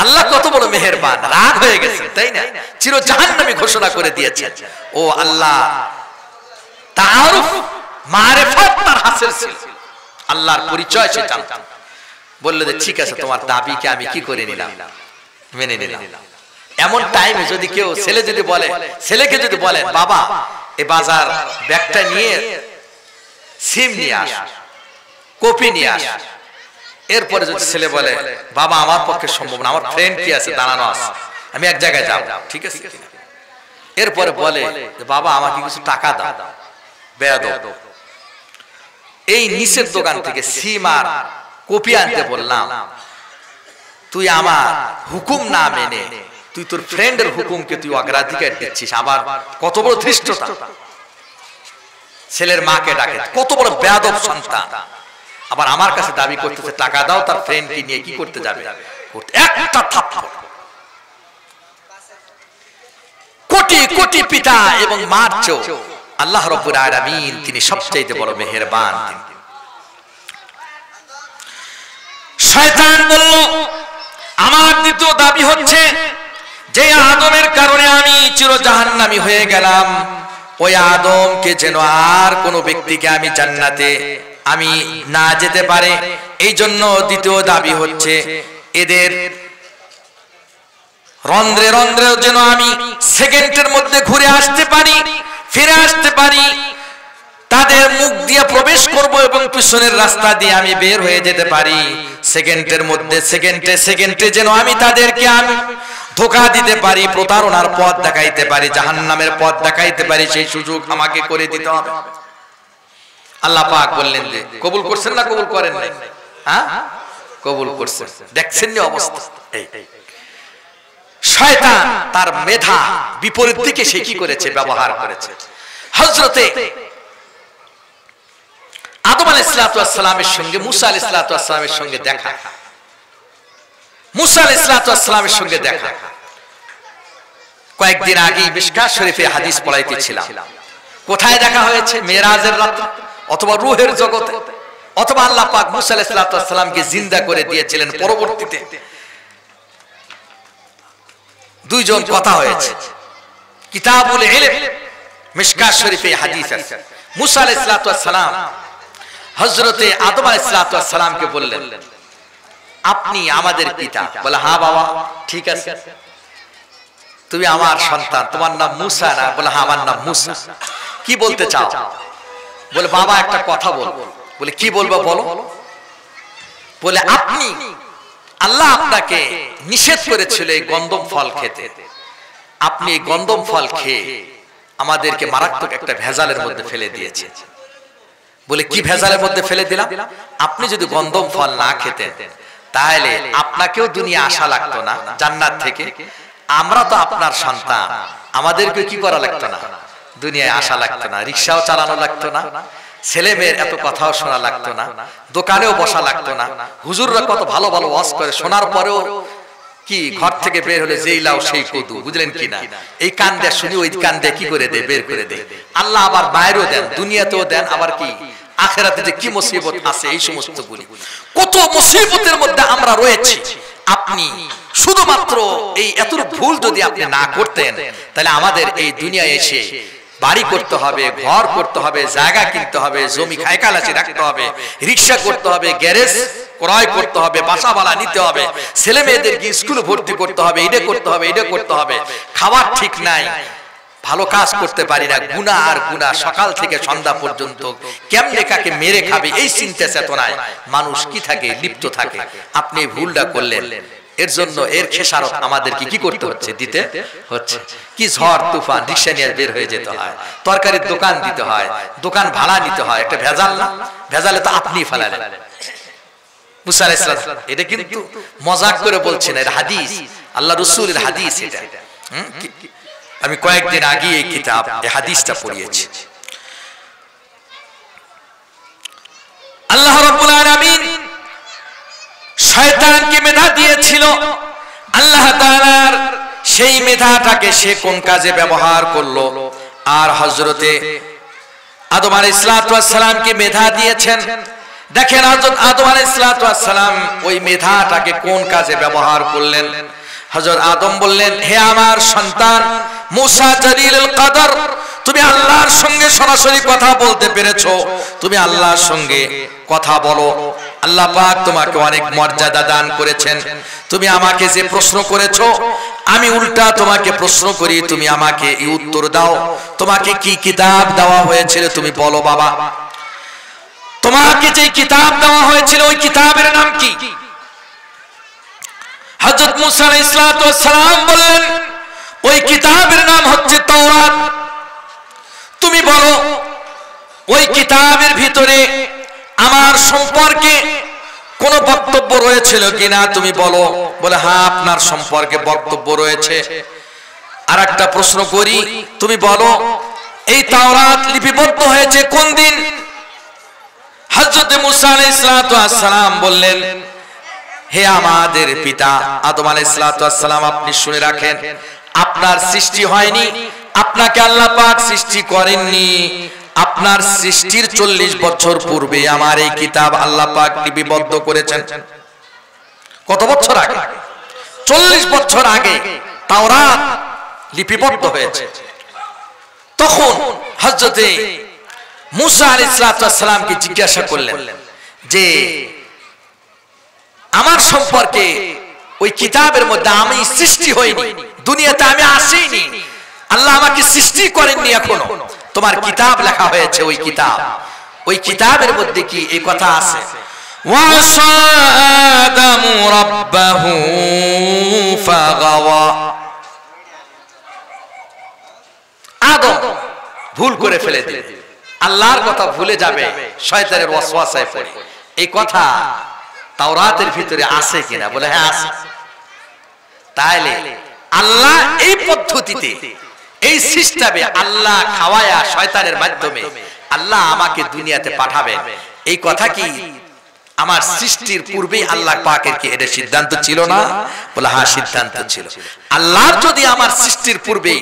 আল্লাহ কত বড় মেহেরবান, রাগ হয়ে গেছে, তাই না? চির জাহান্নামী ঘোষণা করে দিয়েছেন। ও আল্লাহ, তাআরুফ, মারিফাত তার হাসিল ছিল, আল্লাহর পরিচয় সে জানত। বলল যে ঠিক আছে, তোমার দাবিকে আমি কি করে নিলাম, মেনে নিলাম। এমন টাইমে যদি কেউ ছেলে যদি বলে, ছেলেকে যদি বলেন, বাবা এই বাজার ব্যাগটা নিয়ে সিম নিয়ে আস, কপি নিয়ে আস, এরপরে যদি ছেলে বলে, বাবা আমার পক্ষে সম্ভব না, আমার ফ্রেন্ড কি আছে দাঁড়ানো আছে, আমি এক জায়গায় যাব, ঠিক আছে, এরপরে বলে, বাবা আমাকে কিছু টাকা দাও, বেয়াদব, এই নিচের দোকান থেকে সিম আর কপি আনতে বললাম, তুই আমার হুকুম না মেনে তুই তোর ফ্রেন্ডের হুকুমকে তুই অগ্রাধিকার দিচ্ছিস। আবার কত বড় ধৃষ্টতা! ছেলের মাকে ডাকে, কত বড় বেয়াদব সন্তান! আবার আমার কাছে দাবি করতেছে টাকা দাও, তার ফ্রেন্ডকে নিয়ে কি করতে যাবে? একটা থাপ্পড়। কোটি কোটি পিতা এবং মার চেয়েও আল্লাহ রাব্বুল আলামিন তিনি সবচেয়ে বড় মেহেরবান। শয়তান বলল, আমার দ্বিতীয় দাবি হচ্ছে যে আদমের কারণে আমি চির জাহান্নামী হয়ে গেলাম, ওই আদমকে যেন আর কোন ব্যক্তিকে আমি জান্নাতে আমি না যেতে পারে, এই জন্য দ্বিতীয় দাবি হচ্ছে এদের রন্ধ্রে রন্ধ্রে যেন আমি সেকেন্ডের মধ্যে ঘুরে আসতে পারি, ফিরে আসতে পারি, তাদের মুখ দিয়ে প্রবেশ করব এবং পিছনের রাস্তা দিয়ে আমি বের হয়ে যেতে পারি। সেকেন্ডের মধ্যে সেকেন্ডে যেন আমি তাদেরকে আমি ধোঁকা দিতে পারি, প্রতারণার পথ দেখাইতে পারি, জাহান্নামের পথ দেখাইতে পারি, সেই সুযোগ আমাকে করে দিতে হবে। আল্লাহ পাক বললেন যে কবুল করছেন না কবুল করেন নাই? হ্যাঁ, কবুল করছেন। দেখছেন যে অবস্থা, এই শয়তান তার মেধা বিপরীত দিকে সে কি করেছে, ব্যবহার করেছে। হযরতে আদম আলাইহিস সালামের সঙ্গে মুসা আলাইহিস সালামের সঙ্গে দেখা, মুসা আলাইহিস সালামের সঙ্গে দেখা কয়েকদিন আগে মিশকাত শরীফে হাদিস পড়াইতেছিলাম। কোথায় দেখা হয়েছে? মেরাজের রাতে, অথবা রূহের জগতে, অথবা আল্লাহ পাক মুসা আলাইহিস সালামকে জিন্দা করে দিয়েছিলেন। পরবর্তীতে দুইজন কথা হয়েছে, কিতাবুল ইলম মিশকাত শরীফে হাদিস আছে। মুসা আলাইহিস সালাম হযরতে আদম আলাইহিস সালামকে বললেন, আপনি আমাদের পিতা? বলে, হ্যাঁ বাবা, ঠিক আছে, তুমি আমার সন্তান, তোমার নাম মুসা না? বলে, হ্যাঁ আমার নাম মুসা। কি বলতে চাও? বলে, বাবা একটা কথা বলবো। বলে, কি বলবো বলো। বলে, আপনি আল্লাহ আপনাকে নিষেধ করেছিল এই গন্ধম ফল খেতে, আপনি এই গন্ধম ফল খেয়ে আমাদেরকে মারাত্মক একটা ভেজালের মধ্যে ফেলে দিয়েছে। বলে, কি ভেজালের মধ্যে ফেলে দিলাম? আপনি যদি গন্ধম ফল না খেতেন তাহলে আপনাকেও দুনিয়া আসা লাগতো না জান্নাত থেকে, আমরা তো আপনার সন্তান, আমাদেরকে কি করা লাগতো না, দুনিয়ায় আসা লাগতো না, রিকশাও চালানো লাগতো না, ছেলে মেয়ের এত কথাও শোনা লাগতো না, দোকানেও বসা লাগতো না। হুজুররা কত ভালো ভালো ওয়াজ করে, শোনার পরেও কি ঘর থেকে বের হলে যেই লাও সেই কদু, বুঝলেন কিনা? এই কান দিয়ে শুনি ওই কান দিয়ে কি করে দেয়, বের করে দেয়। আল্লাহ আবার বাইরেও দেন, দুনিয়াতেও দেন, আবার কি আখিরাতে যে কি মুসিবত আছে এই সমস্ত গুলি, কত মুসিবতের মধ্যে আমরা রয়েছি। আপনি শুধুমাত্র এই এতটুকু ভুল যদি আপনি না করতেন, তাহলে আমাদের এই দুনিয়ায় এসে বাড়ি করতে হবে, ঘর করতে হবে, জায়গা কিনতে হবে, জমি খায়কালাচি রাখতে হবে, রিক্সা করতে হবে, গ্যারেজ ক্রয় করতে হবে, বাসা বালা নিতে হবে, ছেলে মেয়েদেরকে স্কুলে ভর্তি করতে হবে, এটা করতে হবে, এটা করতে হবে। খাবার ঠিক নাই, ভালো কাজ করতে পারি না, গুনাহ আর গুনাহ, সকাল থেকে সন্ধ্যা পর্যন্ত কেমনে কাকে মেরে খাবে এই চিন্তা চেতনায় মানুষ কি থাকে, লিপ্ত থাকে। আপনি ভুলটা করলেন, এর জন্য এর খেসারত আমাদেরকে কি করতে হচ্ছে, দিতে হচ্ছে। কি ঝড় তুফান, রিক্সা নিয়ে বের হয়ে যেতে হয়, তরকারির দোকান দিতে হয়, দোকান ভাড়া নিতে হয়, একটা ভেজাল না, ভেজালে তো আপনি ফেলালেন। মুসা আলাইহিস সালাম, এটা কিন্তু মজাক করে বলছেন, এটা হাদিস, আল্লাহ রাসূলের হাদিস। এটা আমি কয়েকদিন আগে এই কিতাব, এই হাদিসটা পড়িয়েছি। আল্লাহ রাব্বুল আলামিন শয়তানকে মেধা দিয়েছিল, আল্লাহ তাআলার সেই মেধাটাকে সে কোন কাজে ব্যবহার করলো? আর হযরতে আদম আলাইহিস সালামকে মেধা দিয়েছেন। দেখেন হযরত আদম আলাইহিস সালাম ওই মেধাটাকে কোন কাজে ব্যবহার করলেন? হযরত আদম বললেন, হে আমার সন্তান মুসা জলিলুল কদর, তুমি আল্লাহর সঙ্গে সরাসরি কথা বলতে পেরেছো, তুমি আল্লাহর সঙ্গে কথা বলো। আল্লাহ পাক তোমাকে অনেক মর্যাদা দান করেছেন। তুমি আমাকে যে প্রশ্ন করেছো, আমি উল্টা তোমাকে প্রশ্ন করি, তুমি আমাকে এই উত্তর দাও। তোমাকে কি কিতাব দেওয়া হয়েছিল তুমি বলো বাবা। তোমাকে যে কিতাব দেওয়া হয়েছিল ওই কিতাবের নাম কি? হযরত মুসা আলাইহিস সালাম বললেন, ওই কিতাবের নাম হচ্ছে তাওরাত। তুমি বলো ওই কিতাবের ভিতরে আমার সম্পর্কে কোন বক্তব্য রয়েছিল কিনা, তুমি বলো। বলে হ্যাঁ, আপনার সম্পর্কে বক্তব্য রয়েছে। আর একটা প্রশ্ন করি, তুমি বলো এই তাওরাত লিপিবদ্ধ হয়েছে কোন দিন? হযরত মুসা আলাইহিস সালাম বললেন, হে আমাদের পিতা আদম আলাইহিস সালাম, আপনি শুনে রাখেন, আপনার সৃষ্টি হয়নি, আপনাকে আল্লাহ পাক সৃষ্টি করেননি। আপনার সৃষ্টির 40 বছর পূর্বে আমার এই কিতাব আল্লাহ পাক লিপিবদ্ধ করেছেন। কত বছর আগে? 40 বছর আগে তাওরাত লিপিবদ্ধ হয়েছে। তখন হযরতে মুসা আলাইহিস সালামকে জিজ্ঞাসা করলেন যে আমার সম্পর্কে ওই কিতাবের মধ্যে আমি সৃষ্টি হইনি, দুনিয়াতে আমি আসিনি, আল্লাহ আমাকে সৃষ্টি করেননি, এখনো তোমার কিতাব লেখা হয়েছে। ওই কিতাবের মধ্যে কি এই কথা আছে? ওয়াসাদামু রাব্বাহু ফাগাওয়া। আদম ভুল করে ফেলে দিল, আল্লাহর কথা ভুলে যাবে, শয়তানের ওয়াসওয়াসায় পড়ে। এই কথা তাওরাতের ভিতরে আছে কিনা? বলে হ্যাঁ আছে। তাইলে আল্লাহ এই পদ্ধতিতে, এই সিস্টেমে আল্লাহ খাওয়ায়া শয়তানের মাধ্যমে আল্লাহ আমাকে দুনিয়াতে পাঠাবেন, এই কথা কি আমার সৃষ্টির পূর্বেই আল্লাহ পাকের কি এটা সিদ্ধান্ত ছিল না? বলে হ্যাঁ, সিদ্ধান্ত ছিল। আল্লাহর যদি আমার সৃষ্টির পূর্বে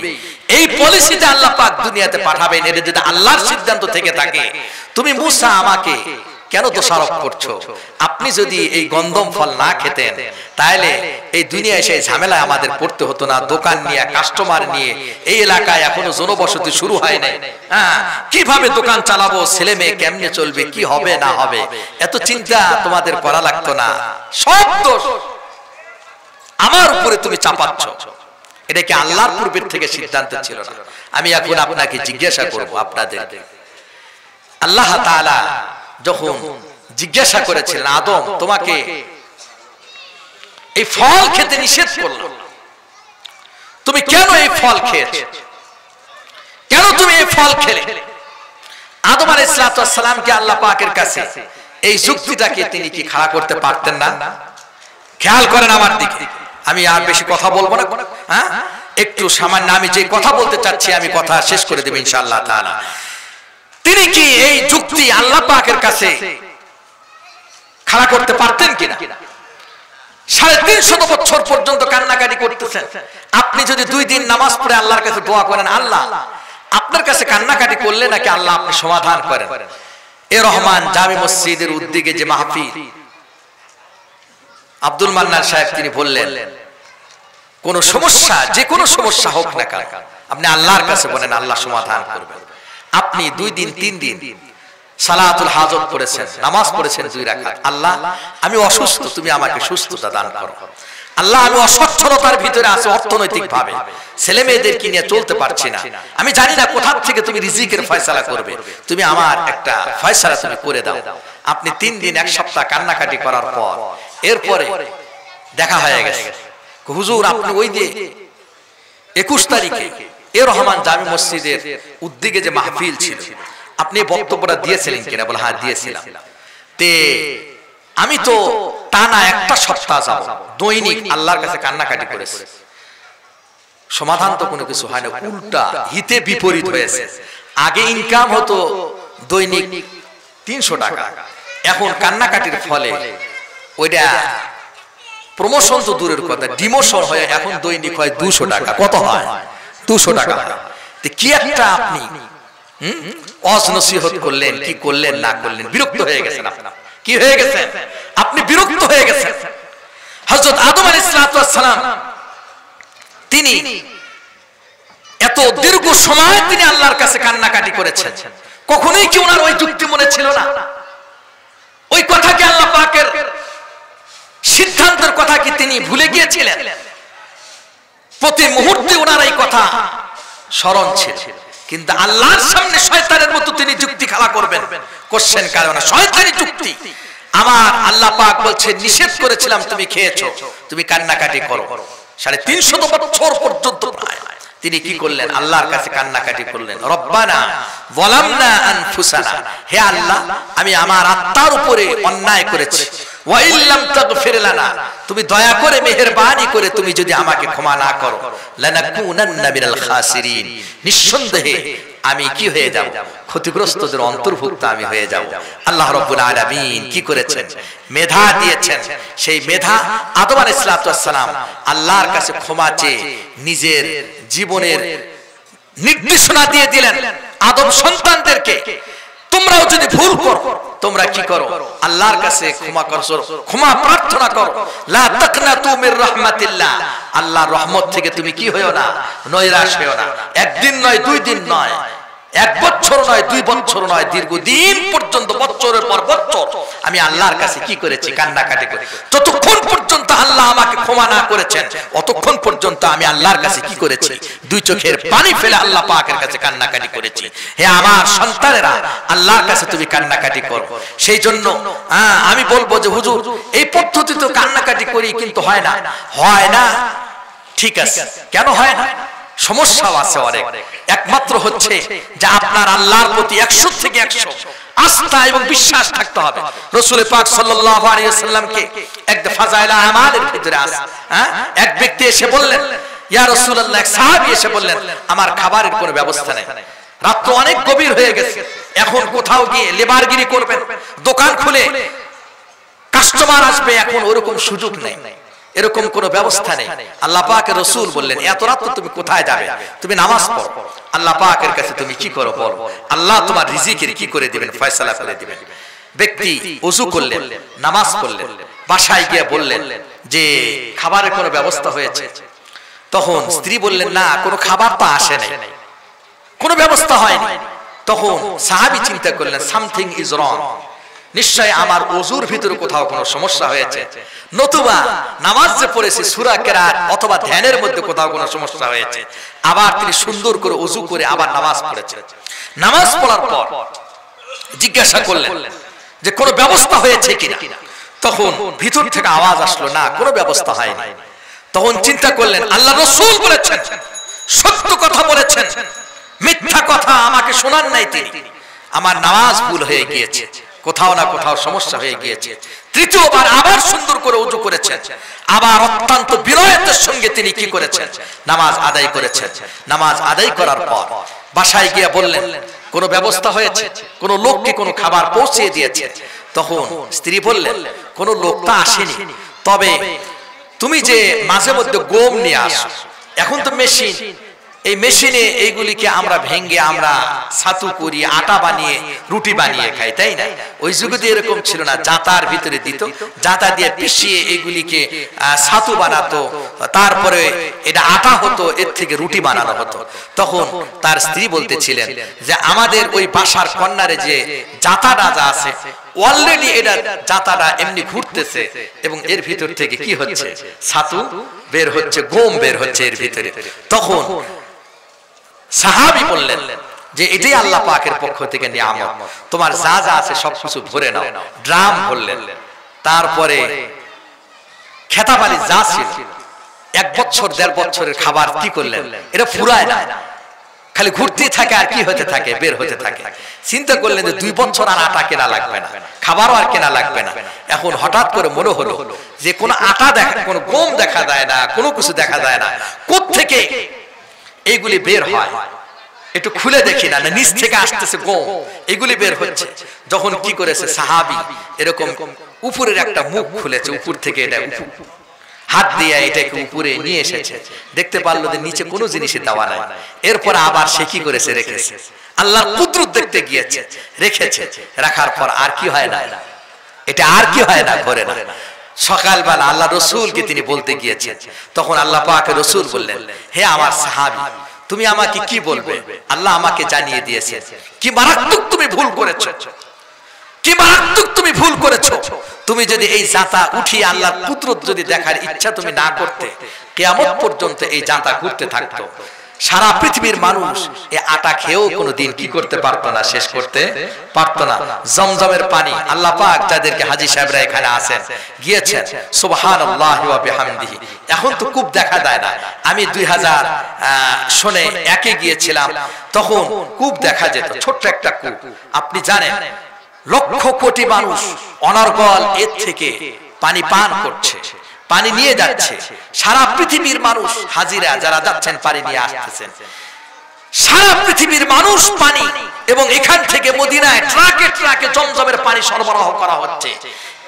এই পলিসিতে আল্লাহ পাক দুনিয়াতে পাঠাবেন, এটা যদি আল্লাহর সিদ্ধান্ত থেকে থাকে, তুমি মুসা আমাকে কেন দোষারোপ করছো? আপনি যদি এই গন্ধম ফল না খেতেন, তাহলে এই দুনিয়ায় সেই ঝামেলায় আমাদের পড়তে হতো না। দোকান নিয়ে, কাস্টমার নিয়ে, এই এলাকায় এখনো জনবসতি শুরু হয় নাই। হ্যাঁ, কিভাবে দোকান চালাবো, ছেলে মেয়ে কেমনে চলবে, কি হবে না হবে, এত চিন্তা তোমাদের করা লাগতো না। সব দোষ আমার উপরে তুমি চাপাচ্ছ। এটা কি আল্লাহর পূর্বের থেকে সিদ্ধান্ত ছিল না? আমি এখন আপনাকে জিজ্ঞাসা করবো, আপনাদের আল্লাহ তাআলা যখন জিজ্ঞাসা করেছিলেন, আদম তোমাকে এই ফল খেতে নিষেধ করল, তুমি কেন এই ফল খেয়েছো, কেন তুমি এই ফল খেলে? আদম আলাইহিস সালামকে আল্লাহ পাকের কাছে এই যুক্তিটাকে তিনি কি খাড়া করতে পারতেন না? খেয়াল করেন আমার দিকে, আমি আর বেশি কথা বলবো না। হ্যাঁ, একটু সামান্য আমি যে কথা বলতে চাচ্ছি আমি কথা শেষ করে দেব ইনশাআল্লাহ তাআলা। তিনি কি এই যুক্তি আল্লাহ পাকের কাছে খাড়া করতে পারতেন কিনা? 350 বছর পর্যন্ত কান্নাকাটি করতেছেন। আপনি যদি 2 দিন নামাজ পড়ে আল্লাহর কাছে দোয়া করেন, আল্লাহ আপনার কাছে কান্নাকাটি করলে নাকি আল্লাহ আপনি সমাধান করেন। এ রহমান জামে মসজিদের উদ্যোগে যে মাহফিল, আব্দুল মান্নান সাহেব তিনি বললেন, কোন সমস্যা, যে কোনো সমস্যা হোক না কেন আপনি আল্লাহর কাছে বলেন, আল্লাহ সমাধান করবেন। আপনি 2 দিন 3 দিন সালাতুল হাজত পড়েছেন, নামাজ পড়েছেন 2 রাকাত, আল্লাহ আমি অসুস্থ, তুমি আমাকে সুস্থতা দান করো। আল্লাহ আমি অসচ্ছলতার ভিতরে আছি, অর্থনৈতিক ভাবে ছেলে মেয়েদেরকে নিয়ে চলতে পারছি না, আমি জানি না কোথা থেকে তুমি রিজিকের ফয়সালা করবে, তুমি আমার একটা ফয়সালা তুমি করে দাও। আপনি 3 দিন 1 সপ্তাহ কান্নাকাটি করার পর এরপরে দেখা হয়ে গেছে, হুজুর আপনি ওই যে 21 তারিখে এ রহমান জামে মসজিদের উদ্যোগে যে মাহফিল ছিল, আপনি বক্তব্যটা দিয়েছিলেন কিনা? বলে হ্যাঁ দিয়েছিলাম। তে আমি তো টানা 1টা সপ্তাহ যাব দৈনিক আল্লাহর কাছে কান্নাকাটি করেছি, সমাধান তো কোনো কিছু হয় না, উল্টা হিতে বিপরীত হয়েছে। আগে ইনকাম হতো দৈনিক 300 টাকা, এখন কান্নাকাটির ফলে ওইটা প্রমোশন তো দূরের কথা, ডিমোশন হয়ে এখন দৈনিক হয় 200 টাকা। কত হয়? 200 টাকা। কি একটা আপনি ওয়াজ নসিহত করলেন, কি করলেন না করলেন, বিরক্ত হয়ে গেছেন। আপনার কি হয়ে গেছে? আপনি বিরক্ত হয়ে গেছেন। হযরত আদম আলাইহিস সালাম তিনি এত দীর্ঘ সময় তিনি আল্লাহর কাছে কান্নাকাটি করেছেন, কখনোই কি ওনার ওই যুক্তি মনে ছিল না? ওই কথা কি আল্লাহ পাকের সিদ্ধান্তের কথা কি তিনি ভুলে গিয়েছিলেন? প্রতি মুহূর্তে ওনার এই কথা স্মরণ ছিল, কিন্তু আল্লাহর সামনে শয়তানের মতো তিনি যুক্তি খেলা করবেন, করছেন কারণ শয়তানি যুক্তি। আমার আল্লাহ পাক বলছে নিষেধ করেছিলাম তুমি খেয়েছো, তুমি কান্নাকাটি করো। 350 বছর পর্যন্ত তিনি কি করলেন? আল্লাহর কাছে কান্নাকাটি করলেন, রব্বানা যালামনা আনফুসানা, হে আল্লাহ আমি আমার আত্মার উপরে অন্যায় করেছি, ওয়া ইল্লাম তাগফির লানা, তুমি দয়া করে মেহেরবানি করে তুমি যদি আমাকে ক্ষমা না করো, লানাকুনান্না মিনাল খাসিরিন, নিঃসন্দেহে আমি কি হয়ে যাব? ক্ষতিগ্রস্তদের অন্তর্ভুক্ত আমি হয়ে যাব। আল্লাহ রাব্বুল আলামিন কি করেছেন? মেধা দিয়েছেন। সেই মেধা আদম আলাইহিস সালাম আল্লাহর কাছে ক্ষমা চেয়ে নিজের জীবনের নির্দেশনা দিয়ে দিলেন আদম সন্তানদেরকে, তোমরাও যদি ভুল করো তোমরা কি করো? আল্লাহর কাছে ক্ষমা করো, ক্ষমা প্রার্থনা করো। লা তাকনাতু মির রাহমাতিল্লাহ, আল্লাহর রহমত থেকে তুমি কি হয়ো না? নৈরাশ হয়ো না। একদিন নয়, 2 দিন নয়, 1 বছর নয়, 2 বছর নয়, দীর্ঘদিন পর্যন্ত, বছরের পর বছর আমি আল্লাহর কাছে কি করেছি? কান্নাকাটি করে। যতক্ষণ পর্যন্ত আল্লাহ আমাকে ক্ষমা না করেছেন অতক্ষণ পর্যন্ত আমি আল্লাহর কাছে কি করেছি? 2 চোখের পানি ফেলে আল্লাহ পাকের কাছে কান্নাকাটি করেছি, হে আমার সন্তানেরা আল্লাহর কাছে তুমি কান্নাকাটি করো। সেই জন্য আমি বলবো যে হুজুর এই পদ্ধতিতে কান্নাকাটি করি কিন্তু হয় না। হয় না, ঠিক আছে, কেন হয় না? সমস্যা আছে অনেক। একমাত্র হচ্ছে যে আপনার আল্লাহর প্রতি 100 থেকে 100 আস্থা এবং বিশ্বাস থাকতে হবে। রাসূল পাক সাল্লাল্লাহু আলাইহি ওয়াসাল্লামকে এক ফাজাইল আমালের ভিতরে আছে, এক ব্যক্তি এসে বললেন, ইয়া রাসূলুল্লাহ, এক সাহাবী এসে বললেন আমার খাবারের কোনো ব্যবস্থা নেই, রাত অনেক গভীর হয়ে গেছে, এখন কোথাও গিয়ে লেবারগিরি করবেন, দোকান খুলে কাস্টমার আসবে, এখন ওরকম সুযোগ নেই, এরকম কোন ব্যবস্থা নেই। আল্লাহ পাকের রাসূল বললেন এত রাত তুমি কোথায় যাবে? তুমি নামাজ পড়ো, আল্লাহ পাকের কাছে তুমি কি করো বলো, আল্লাহ তোমার রিজিকের কি করে দিবেন? ফয়সালা করে দিবেন। ব্যক্তি ওযু করলেন, নামাজ পড়লেন, বাসায় গিয়ে বললেন যে খাবারের কোনো ব্যবস্থা হয়েছে? তখন স্ত্রী বললেন না, কোনো খাবার তো আসে নাই, কোনো ব্যবস্থা হয়নি। তখন সাহাবী চিন্তা করলেন সামথিং ইজ রং, নিশ্চয় আমার ওযুর ভিতরে কোথাও কোনো সমস্যা হয়েছে, নতুবা নামাজ যে পড়েছি সূরা কেরাত অথবা ধ্যানের মধ্যে কোথাও কোনো সমস্যা হয়েছে। আবার তিনি সুন্দর করে ওযু করে আবার নামাজ পড়েছেন। নামাজ পড়ার পর জিজ্ঞাসা করলেন যে কোনো ব্যবস্থা হয়েছে কিনা? তখন ভিতর থেকে আওয়াজ আসলো না, কোনো ব্যবস্থা হয়নি। তখন চিন্তা করলেন আল্লাহ রাসূল বলেছেন, সত্য কথা বলেছেন, মিথ্যা কথা আমাকে শোনান নাই তিনি, আমার নামাজ ভুল হয়ে গিয়েছে, কোথাও না কোথাও সমস্যা হয়ে গিয়েছে। তৃতীয়বার আবার সুন্দর করে ওযু করেছেন, আবার অত্যন্ত বিনয়ের সঙ্গে তিনি কি করেছেন, নামাজ আদায় করেছেন। নামাজ আদায় করার পর বাসায় গিয়ে বললেন, কোনো ব্যবস্থা হয়েছে, কোনো লোককে কোনো খাবার পৌঁছে দিয়েছে? তখন স্ত্রী বললেন, কোনো লোক তো আসেনি, তবে তুমি যে মাঝে মধ্যে গম নিয়ে আসো, এখন তো মেশিন, এই মেশিনে এইগুলিকে আমরা ভেঙে আমরা ছাতু করি, আটা বানিয়ে রুটি বানিয়ে খাই, তাই না? ওই যুগে এরকম ছিল না, জাঁতার ভিতরে দিত, জাঁতা দিয়ে পিষিয়ে এইগুলিকে ছাতু বানাতো, তারপরে এটা আটা হতো, এর থেকে রুটি বানানো হতো। তখন তার স্ত্রী বলতেছিলেন যে আমাদের ওই বাসার কর্নারে যে জাঁতাটা যা আছে, অলরেডি এটা জাঁতাটা এমনি ঘুরতেছে এবং এর ভিতর থেকে কি হচ্ছে, ছাতু বের হচ্ছে, গম বের হচ্ছে এর ভিতরে। তখন সাহাবী বললেন যে এটাই আল্লাহ পাকের পক্ষ থেকে নিয়ামত, তোমার যা যা আছে সবকিছু ভরে নাও। ড্রাম ভরলেন, তারপরে খেতাবালি যা ছিল 1 বছর 1.5 বছরের খাবার কি করলেন, এটা ফুরায় না, খালি ঘুরতেই থাকে আর কি হতে থাকে, বের হতে থাকে। চিন্তা করলেন যে 2 বছর আর আটা কেনা লাগবে না, খাবারও আর কেনা লাগবে না। এখন হঠাৎ করে মনে হলো যে কোনো আটা দেখা, কোনো গম দেখা যায় না, কোনো কিছু দেখা যায় না, কোত্থেকে এইগুলি বের হয়, একটু খুলে দেখি না, নিচ থেকে আসতেছে গম, এগুলি বের হচ্ছে। যখন কি করেছে সাহাবী, এরকম উপরের একটা মুখ খুলেছে, উপর থেকে এটা হাত দিয়ে এটাকে উপরে নিয়ে এসেছে, দেখতে পারলো যে নিচে কোনো জিনিসের দেওয়া নাই। এরপর আবার সে কি করেছে, রেখেছে, আল্লাহর কুদরত দেখতে গিয়েছে, রেখেছে। রাখার পর আর কি হয় না, এটা আর কি হয় না, ঘরে না। সকালবেলা আল্লাহ রসুলকে তিনি বলতে গিয়েছেন, তখন আল্লাহ পাকের রসুল বললেন, হে আমার সাহাবী, তুমি আমাকে কি বলবে? আল্লাহ আমাকে জানিয়ে দিয়েছে কি মারাত্মক তুমি ভুল করেছো, কি মারাত্মক তুমি ভুল করেছো। তুমি যদি এই জাঁতা উঠিয়ে আল্লাহর কুদরত যদি দেখার ইচ্ছা তুমি না করতে, কিয়ামত পর্যন্ত এই জাঁতা ঘুরতে থাকতো। সারা পৃথিবীর মানুষ এই আটা খেয়েও কোনোদিন কি করতে পারতো না, শেষ করতে পারতো না। জমজমের পানি আল্লাহ পাক যাদেরকে, হাজী সাহেবরা এখানে আছেন, গিয়েছেন, সুবহানাল্লাহি ওয়া বিহামদিহি। এখন তো কূপ দেখা যায় না, আমি 2001 গিয়েছিলাম, তখন কূপ দেখা যেত, ছোট্ট একটা কূপ। আপনি জানেন লক্ষ কোটি মানুষ অনর্গল এর থেকে পানি পান করছে, পানি নিয়ে যাচ্ছে। সারা পৃথিবীর মানুষ হাজিরা যারা যাচ্ছেন পানি নিয়ে আসতেছেন, সারা পৃথিবীর মানুষ পানি, এবং এখান থেকে মদিনায় ট্রাকে ট্রাকে জমজমের পানি সরবরাহ করা হচ্ছে।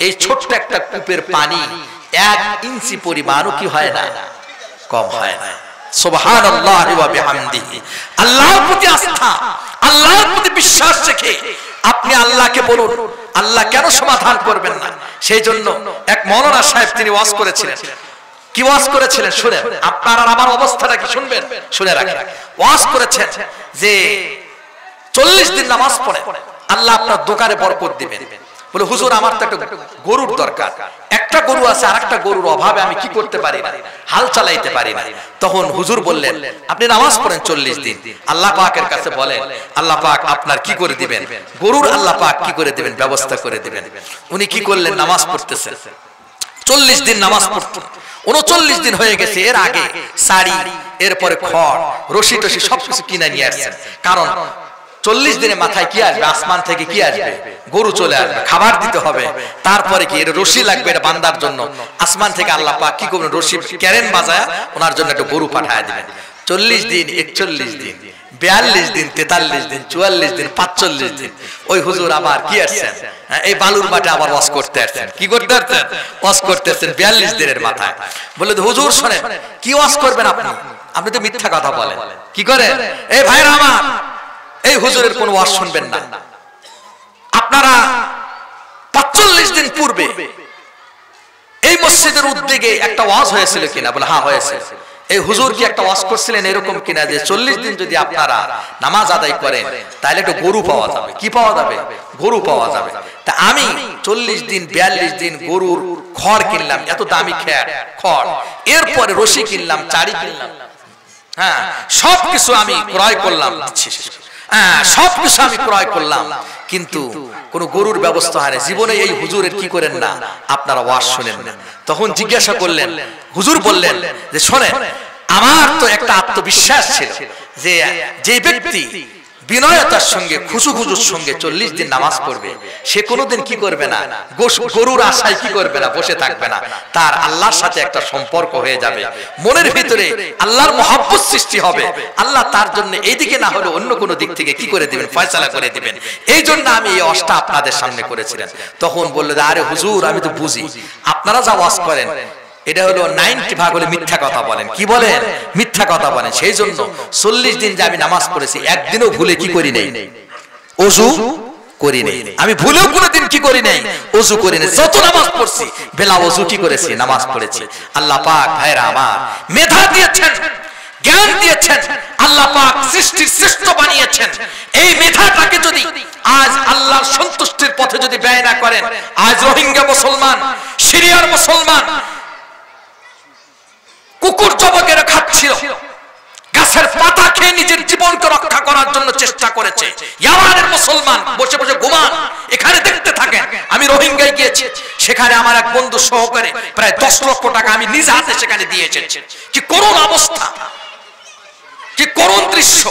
এই ছোট্ট একটা কূপের পানি 1 ইঞ্চি পরিমাণও কি হয় না, কম হয় না। সুবহানাল্লাহি ওয়া বিহামদিহি। আল্লাহর প্রতি আস্থা, আল্লাহর প্রতি বিশ্বাস রেখে আপনি আল্লাহকে বলুন, আল্লাহ কেন সমাধান করবেন না। সেই জন্য এক মাওলানা সাহেব তিনি ওয়াজ করেছিলেন। কি ওয়াজ করেছিলেন শুনেন, আপনার আর আমার অবস্থাটা কি শুনবেন, শুনে রাখেন। ওয়াজ করেছেন যে 40 দিন নামাজ পড়ে আল্লাহ আপনার দোকানে বরকত দিবেন। বলে হুজুর আমার তো একটা গরুর দরকার, একটা গরু আছে, আর একটা গরুর অভাবে আমি কি করতে পারি না, হাল চালাইতে পারি না। তখন হুজুর বললেন, আপনি নামাজ পড়েন 40 দিন, আল্লাহ পাকের কাছে বলেন, আল্লাহ পাক আপনার কি করে দিবেন, গরুর আল্লাহ পাক কি করে দিবেন, ব্যবস্থা করে দিবেন। উনি কি করলেন, নামাজ পড়তেছেন, 40 দিন নামাজ পড়তেন। 39 দিন হয়ে গেছে, এর আগে শাড়ি, এরপরে খড়, রশি টসি সবকিছু কিনে নিয়ে আসছেন। কারণ 40 দিনে মাথায় কি আসবে, আসমান থেকে কি আসবে, গরু চলে আসবে, খাবার দিতে হবে। তারপরে কি, এর রশি লাগবে, এটা বান্দার জন্য। আসমান থেকে আল্লাহ পাক কি করবেন, রশি ক্যারেন বাজায় ওনার জন্য একটা গরু পাঠায় দিবেন। 40 দিন, 41 দিন, 42 দিন, 43 দিন, 44 দিন, 45 দিন, ওই হুজুর আবার কি আসছেন, এই বালুর মাঠে আবার ওয়াজ করতে আসছেন। কি করতে আসছেন, ওয়াজ করতে আসছেন 42 দিনের মাথায়। বলে হুজুর শোনেন, কি ওয়াজ করবেন আপনি, আপনি তো মিথ্যা কথা বলেন। কি করেন, এই ভাইরা আমার, এই হুজুরের কোন ওয়াজ শুনবেন না। আপনারা 45 দিন পূর্বে এই মসজিদের উদ্যোগে একটা ওয়াজ হয়েছিল কিনা? বলে হ্যাঁ হয়েছে। এই হুজুর কি একটা ওয়াজ করছিলেন এরকম কিনা যে 40 দিন যদি আপনারা নামাজ আদায় করেন তাহলে একটা গরু পাওয়া যাবে। কি পাওয়া যাবে, গরু পাওয়া যাবে। তা আমি 40 দিন 42 দিন গরুর খড় কিনলাম, এত দামি খড়, এরপরে রশি কিনলাম, চারি কিনলাম, হ্যাঁ সবকিছু আমি ক্রয় করলাম, সবকিছু আমি ক্রয় করলাম, কিন্তু কোন গরুর ব্যবস্থা হয় না। জীবনে এই হুজুরের কি করেন না, আপনারা ওয়াজ শুনেন না। তখন জিজ্ঞাসা করলেন, হুজুর বললেন যে শোনেন, আমার তো একটা আত্মবিশ্বাস ছিল যে যে ব্যক্তি বিনয়তার সঙ্গে খুশুখুজুর সঙ্গে 40 দিন নামাজ পড়বে, সে কোনোদিন কি করবে না, গরুর আশায় কি করবে না, বসে থাকবে না। তার আল্লাহর সাথে একটা সম্পর্ক হয়ে যাবে, মনের ভিতরে আল্লাহর মহব্বত সৃষ্টি হবে। আল্লাহ তার জন্য এইদিকে না হলে অন্য কোনো দিক থেকে কি করে দিবেন, ফয়সালা করে দিবেন। এই জন্য আমি এই ওয়াজটা আপনাদের সামনে করেছিলেন। তখন বললো যে আরে হুজুর আমি তো বুঝি, আপনারা যা ওয়াজ করেন এটা হলো 90 ভাগ হলে মিথ্যা কথা বলেন। কি বলেন? মিথ্যা কথা বলেন। সেই জন্য 40 দিন যে আমি নামাজ পড়েছি, একদিনও ভুলে কি করি নাই, ওযু করি নাই। আমি ভুলেও কোনোদিন কি করি নাই, ওযু করি নাই। যত নামাজ পড়ছি বেলা ওযু কি করেছি, নামাজ পড়েছি। আল্লাহ পাক ভাইরা আমার মেধা দিয়েছেন, জ্ঞান দিয়েছেন, আল্লাহ পাক সৃষ্টির শ্রেষ্ঠ বানিয়েছেন। এই মেধাটাকে যদি আজ আল্লাহর সন্তুষ্টির পথে যদি ব্যয় না করেন, আজ রোহিঙ্গা মুসলমান, সিরিয়ার মুসলমান কুকুর জবকেরা খাচ্ছিল, গাছের পাতা খেয়ে নিজের জীবনকে রক্ষা করার জন্য চেষ্টা করেছে। ইয়ামানের মুসলমান বসে বসে ঘুমান, এখানে দেখতে থাকেন। আমি রোহিঙ্গায় গিয়েছি, সেখানে আমার এক বন্ধু সহকারে প্রায় 10 লক্ষ টাকা আমি নিজ হাতে সেখানে দিয়ে এসেছি। কি করুণ অবস্থা, কি করুণ দৃশ্য।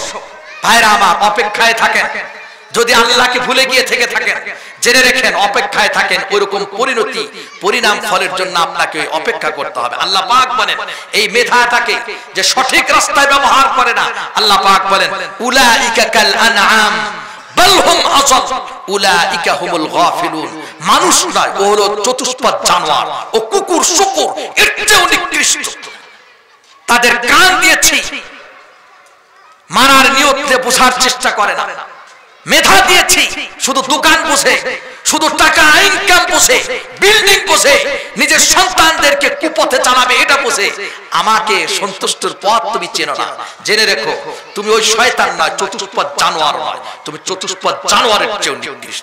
ভাইরা আমার অপেক্ষায় থাকেন, যদি আল্লাহকে ভুলে গিয়ে থেকে থাকেন জেনে রেখেন, অপেক্ষায় থাকেন, ওইরকম পরিণতি পরিণাম ফলের জন্য আপনাকে অপেক্ষা করতে হবে। আল্লাহ পাক বলেন এই মেধাটাকে যে সঠিক রাস্তায় ব্যবহার করে না, আল্লাহ পাক বলেন উলাইকা কাল আনআম বাল হুম আযাল উলাইকা হুমুল গাফিলুন। মানুষ নয়, ও হলো চতুষ্পদ জানোয়ার, ও কুকুর শুকুর, এর চেয়েও নিকৃষ্ট। তাদের কান দিয়েছি, মানার নিয়তে বোঝার চেষ্টা করে না। মেধা দিয়েছি, শুধু দোকান বসে, শুধু টাকা ইনকাম বসে, বিল্ডিং বসে, নিজের সন্তানদেরকে কুপথে চালাবে এটা বসে। আমাকে সন্তুষ্টের পথ তুমি চেনো না। জেনে রেখো তুমি ওই শয়তান নয়, চতুষ্পদ জানোয়ার নয়, তুমি চতুষ্পদ জানোয়ারের চেয়েও নিকৃষ্ট।